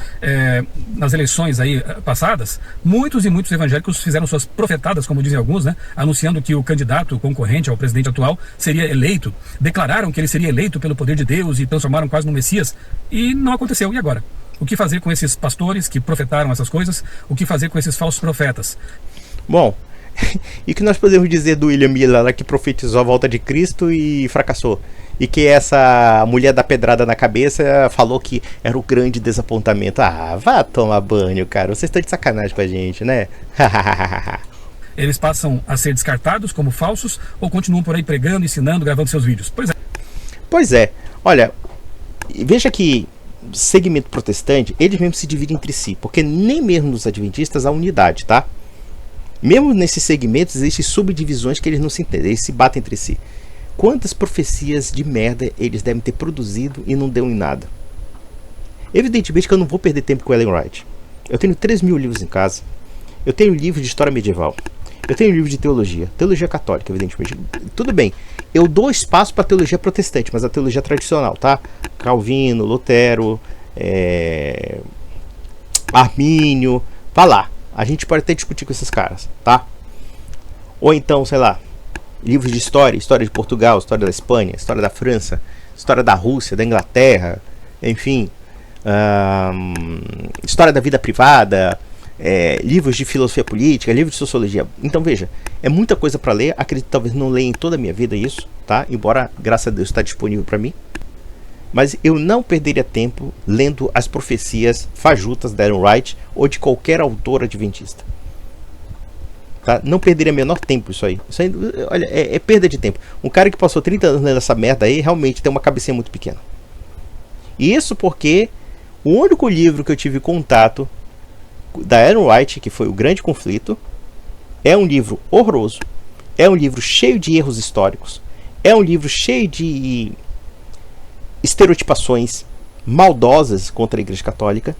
nas eleições aí passadas, muitos e muitos evangélicos fizeram suas profetadas, como dizem alguns, né? Anunciando que o candidato concorrente ao presidente atual seria eleito. Declararam que ele seria eleito pelo poder de Deus e transformaram quase no Messias. E não aconteceu. E agora? O que fazer com esses pastores que profetaram essas coisas? O que fazer com esses falsos profetas? Bom, e o que nós podemos dizer do William Miller lá, que profetizou a volta de Cristo e fracassou? E que essa mulher da pedrada na cabeça falou que era o grande desapontamento. Ah, vá tomar banho, cara. Vocês estão de sacanagem com a gente, né? Eles passam a ser descartados como falsos ou continuam por aí pregando, ensinando, gravando seus vídeos? Pois é. Olha, veja que segmento protestante, eles mesmos se dividem entre si, porque nem mesmo nos adventistas há unidade, tá? Mesmo nesses segmentos existem subdivisões que eles não se entendem, eles se batem entre si. Quantas profecias de merda eles devem ter produzido e não deu em nada? Evidentemente que eu não vou perder tempo com Ellen White. Eu tenho 3.000 livros em casa. Eu tenho livro de história medieval. Eu tenho livro de teologia católica, evidentemente. Tudo bem, eu dou espaço para a teologia protestante, mas a teologia tradicional, tá? Calvino, Lutero, Armínio, vá lá. A gente pode até discutir com esses caras, tá? Ou então, sei lá, livros de história de Portugal, história da Espanha, história da França, história da Rússia, da Inglaterra, enfim, história da vida privada, livros de filosofia política, livros de sociologia. Então veja, é muita coisa para ler. Acredito que talvez não leia em toda a minha vida isso, tá? Embora, graças a Deus, está disponível para mim. Mas eu não perderia tempo lendo as profecias fajutas da Ellen White ou de qualquer autor adventista. Tá? Não perderia menor tempo isso aí. Isso aí, olha, é perda de tempo. Um cara que passou 30 anos lendo essa merda aí realmente tem uma cabecinha muito pequena. E isso porque o único livro que eu tive contato da Ellen White, que foi O Grande Conflito, é um livro horroroso, é um livro cheio de erros históricos, é um livro cheio de estereotipações maldosas contra a Igreja Católica.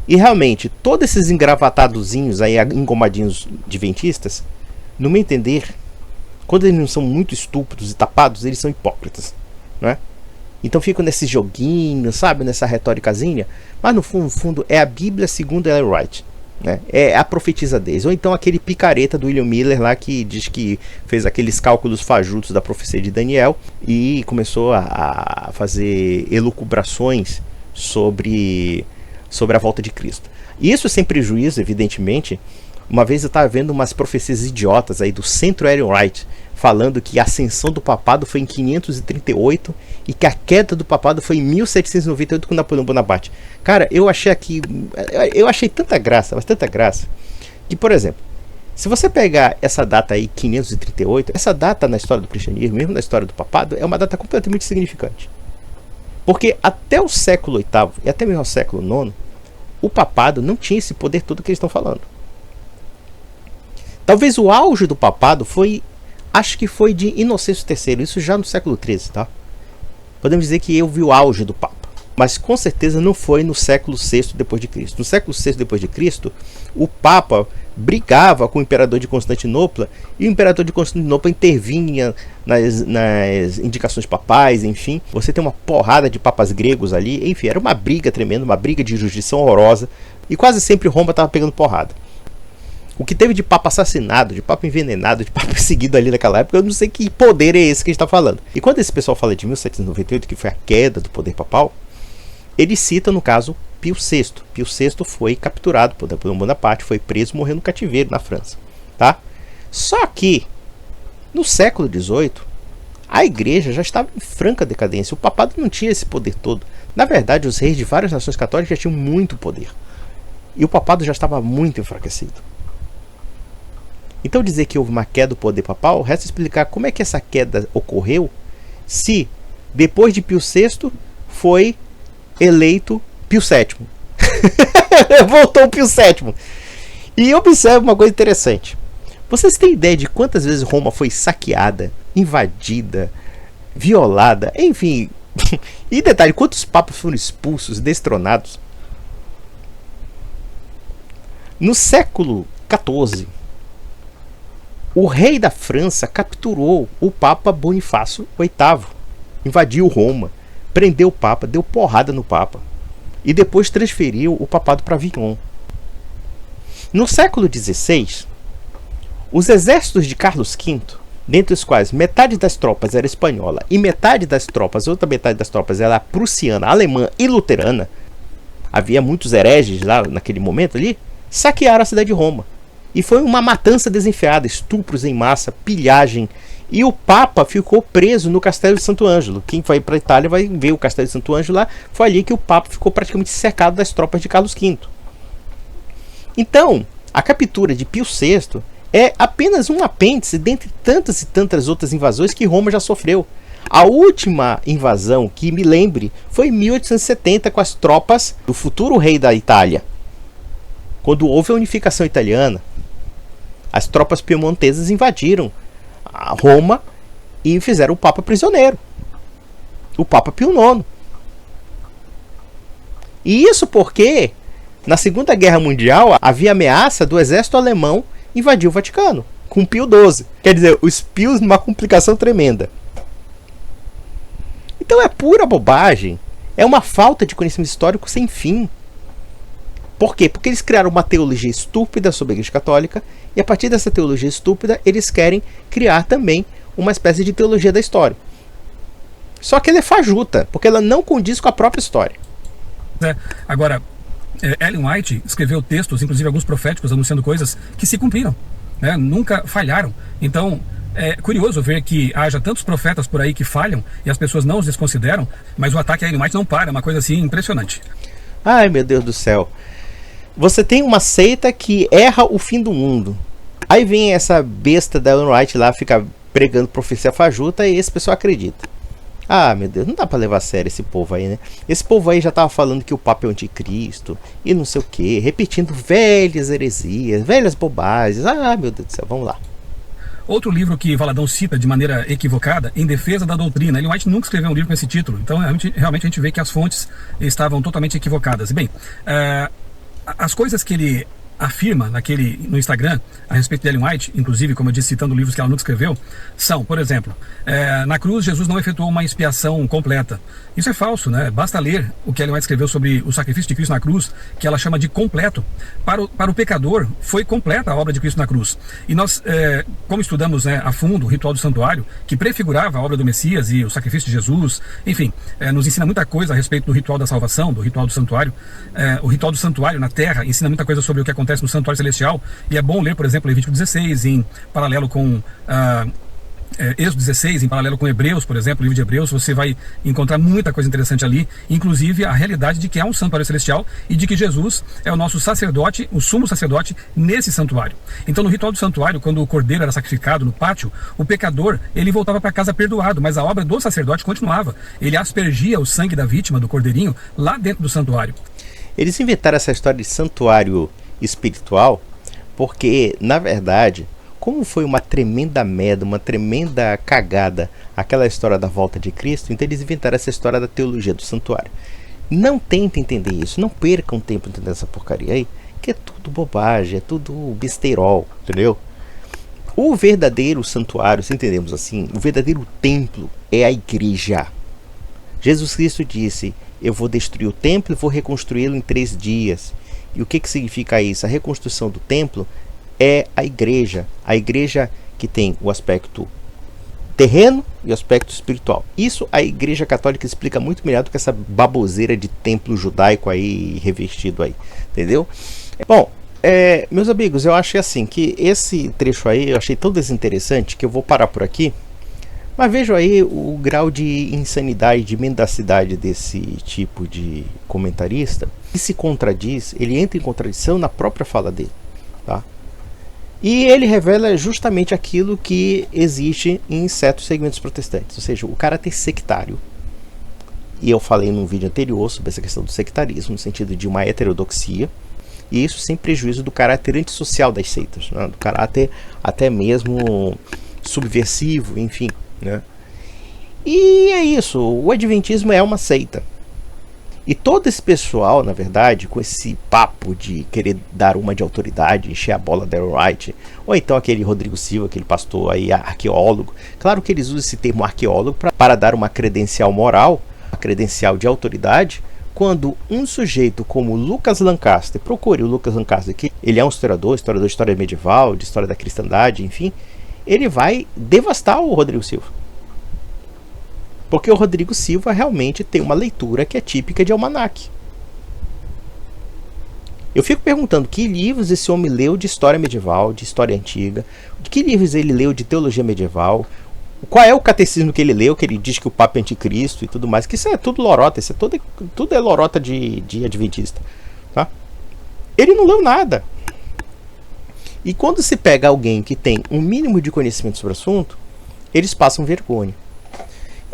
E realmente, todos esses engravatadozinhos aí, engomadinhos adventistas, no meu entender, quando eles não são muito estúpidos e tapados, eles são hipócritas, né? Então ficam nesses joguinhos, sabe, nessa retóricazinha, mas no fundo é a Bíblia segundo Ellen White, né? É a profetisa deles. Ou então aquele picareta do William Miller lá que diz que fez aqueles cálculos fajutos da profecia de Daniel e começou a fazer elucubrações sobre a volta de Cristo. Isso sem prejuízo, evidentemente. Uma vez eu estava vendo umas profecias idiotas aí do Centro Ellen White falando que a ascensão do papado foi em 538 e que a queda do papado foi em 1798 com Napoleão Bonaparte. Cara, eu achei tanta graça, mas tanta graça, que, por exemplo, se você pegar essa data aí, 538, essa data na história do cristianismo, mesmo na história do papado, é uma data completamente significante. Porque até o século VIII e até mesmo o século IX, o papado não tinha esse poder todo que eles estão falando. Talvez o auge do papado acho que foi de Inocêncio III, isso já no século XIII, tá? Podemos dizer que eu vi o auge do Papa, mas com certeza não foi no século VI depois de Cristo. No século VI depois de Cristo, o Papa brigava com o imperador de Constantinopla e o imperador de Constantinopla intervinha nas indicações papais, enfim. Você tem uma porrada de papas gregos ali, enfim, era uma briga tremenda, uma briga de jurisdição horrorosa e quase sempre Roma estava pegando porrada. O que teve de papa assassinado, de papa envenenado, de papa perseguido ali naquela época, eu não sei que poder é esse que a gente está falando. E quando esse pessoal fala de 1798, que foi a queda do poder papal, ele cita, no caso, Pio VI. Pio VI foi capturado por Napoleão Bonaparte, foi preso e morreu no cativeiro na França. Tá? Só que, no século XVIII, a igreja já estava em franca decadência. O papado não tinha esse poder todo. Na verdade, os reis de várias nações católicas já tinham muito poder. E o papado já estava muito enfraquecido. Então dizer que houve uma queda do poder papal, resta explicar como é que essa queda ocorreu se depois de Pio VI foi eleito Pio VII. Voltou o Pio VII. E observe uma coisa interessante. Vocês têm ideia de quantas vezes Roma foi saqueada, invadida, violada, enfim. E detalhe, quantos papas foram expulsos, destronados? No século XIV, o rei da França capturou o Papa Bonifácio VIII, invadiu Roma, prendeu o Papa, deu porrada no Papa e depois transferiu o papado para Avignon. No século XVI, os exércitos de Carlos V, dentre os quais metade das tropas era espanhola e outra metade das tropas era prussiana, alemã e luterana, havia muitos hereges lá naquele momento ali, saquearam a cidade de Roma. E foi uma matança desenfreada, estupros em massa, pilhagem. E o Papa ficou preso no Castelo de Santo Ângelo. Quem vai para a Itália vai ver o Castelo de Santo Ângelo lá. Foi ali que o Papa ficou praticamente cercado das tropas de Carlos V. Então, a captura de Pio VI é apenas um apêndice dentre tantas e tantas outras invasões que Roma já sofreu. A última invasão que me lembre foi em 1870 com as tropas do futuro rei da Itália. Quando houve a unificação italiana, as tropas piemontesas invadiram a Roma e fizeram o Papa prisioneiro, o Papa Pio IX. E isso porque na Segunda Guerra Mundial havia ameaça do exército alemão invadir o Vaticano com Pio XII. Quer dizer, os Pios numa complicação tremenda. Então é pura bobagem, é uma falta de conhecimento histórico sem fim. Por quê? Porque eles criaram uma teologia estúpida sobre a Igreja Católica e a partir dessa teologia estúpida eles querem criar também uma espécie de teologia da história. Só que ela é fajuta, porque ela não condiz com a própria história. Agora, Ellen White escreveu textos, inclusive alguns proféticos, anunciando coisas que se cumpriram, né? Nunca falharam. Então, é curioso ver que haja tantos profetas por aí que falham e as pessoas não os desconsideram, mas o ataque a Ellen White não para, é uma coisa assim impressionante. Ai, meu Deus do céu. Você tem uma seita que erra o fim do mundo. Aí vem essa besta da Ellen White lá, fica pregando profecia fajuta e esse pessoal acredita. Ah, meu Deus, não dá pra levar a sério esse povo aí, né? Esse povo aí já tava falando que o Papa é o anticristo e não sei o que, repetindo velhas heresias, velhas bobagens. Ah, meu Deus do céu, vamos lá. Outro livro que Valadão cita de maneira equivocada, Em Defesa da Doutrina. Ellen White nunca escreveu um livro com esse título, então realmente a gente vê que as fontes estavam totalmente equivocadas. Bem, as coisas que ele afirma no Instagram a respeito de Ellen White, inclusive, como eu disse, citando livros que ela nunca escreveu, são, por exemplo, na cruz Jesus não efetuou uma expiação completa. Isso é falso, né? Basta ler o que Ellen White escreveu sobre o sacrifício de Cristo na cruz, que ela chama de completo. Para o pecador, foi completa a obra de Cristo na cruz. E nós, como estudamos, né, a fundo o ritual do santuário, que prefigurava a obra do Messias e o sacrifício de Jesus, enfim, nos ensina muita coisa a respeito do ritual da salvação, do ritual do santuário. O ritual do santuário na terra ensina muita coisa sobre o que acontece no santuário celestial, e é bom ler, por exemplo, Levítico 16, em paralelo com Êxodo 16, em paralelo com Hebreus, por exemplo, o livro de Hebreus, você vai encontrar muita coisa interessante ali, inclusive a realidade de que há um santuário celestial e de que Jesus é o nosso sacerdote, o sumo sacerdote nesse santuário. Então, no ritual do santuário, quando o cordeiro era sacrificado no pátio, o pecador, ele voltava para casa perdoado, mas a obra do sacerdote continuava. Ele aspergia o sangue da vítima, do cordeirinho, lá dentro do santuário. Eles inventaram essa história de santuário espiritual porque, na verdade, como foi uma tremenda merda, uma tremenda cagada aquela história da volta de Cristo, então eles inventaram essa história da teologia do santuário. Não tentem entender isso, não percam tempo entendendo essa porcaria aí, que é tudo bobagem, é tudo besteirol, entendeu? O verdadeiro santuário, se entendemos assim, o verdadeiro templo é a igreja. Jesus Cristo disse: eu vou destruir o templo e vou reconstruí-lo em 3 dias. E o que significa isso? A reconstrução do templo é a igreja que tem o aspecto terreno e o aspecto espiritual. Isso a Igreja Católica explica muito melhor do que essa baboseira de templo judaico aí revestido aí, entendeu? Bom, meus amigos, eu achei assim que esse trecho aí eu achei tão desinteressante que eu vou parar por aqui. Mas vejam aí o grau de insanidade, de mendacidade desse tipo de comentarista. Que se contradiz, ele entra em contradição na própria fala dele, tá? E ele revela justamente aquilo que existe em certos segmentos protestantes, ou seja, o caráter sectário. e eu falei num vídeo anterior sobre essa questão do sectarismo, no sentido de uma heterodoxia, e isso sem prejuízo do caráter antissocial das seitas, né? Do caráter até mesmo subversivo, enfim, né? E é isso, o adventismo é uma seita. E todo esse pessoal, na verdade, com esse papo de querer dar uma de autoridade, encher a bola da Ellen White, ou então aquele Rodrigo Silva, aquele pastor aí, arqueólogo, claro que eles usam esse termo arqueólogo para dar uma credencial moral, uma credencial de autoridade, quando um sujeito como Lucas Lancaster, procure o Lucas Lancaster, que ele é um historiador de história medieval, de história da cristandade, enfim, ele vai devastar o Rodrigo Silva. Porque o Rodrigo Silva realmente tem uma leitura que é típica de almanaque. Eu fico perguntando que livros esse homem leu de história medieval, de história antiga, que livros ele leu de teologia medieval, qual é o catecismo que ele leu, que ele diz que o Papa é anticristo e tudo mais, que isso é tudo lorota, isso é tudo é lorota de adventista. Tá? Ele não leu nada. E quando se pega alguém que tem um mínimo de conhecimento sobre o assunto, eles passam vergonha.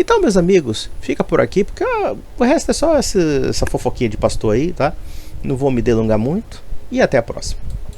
Então, meus amigos, fica por aqui, porque o resto é só essa fofoquinha de pastor aí, tá? Não vou me delongar muito, e até a próxima.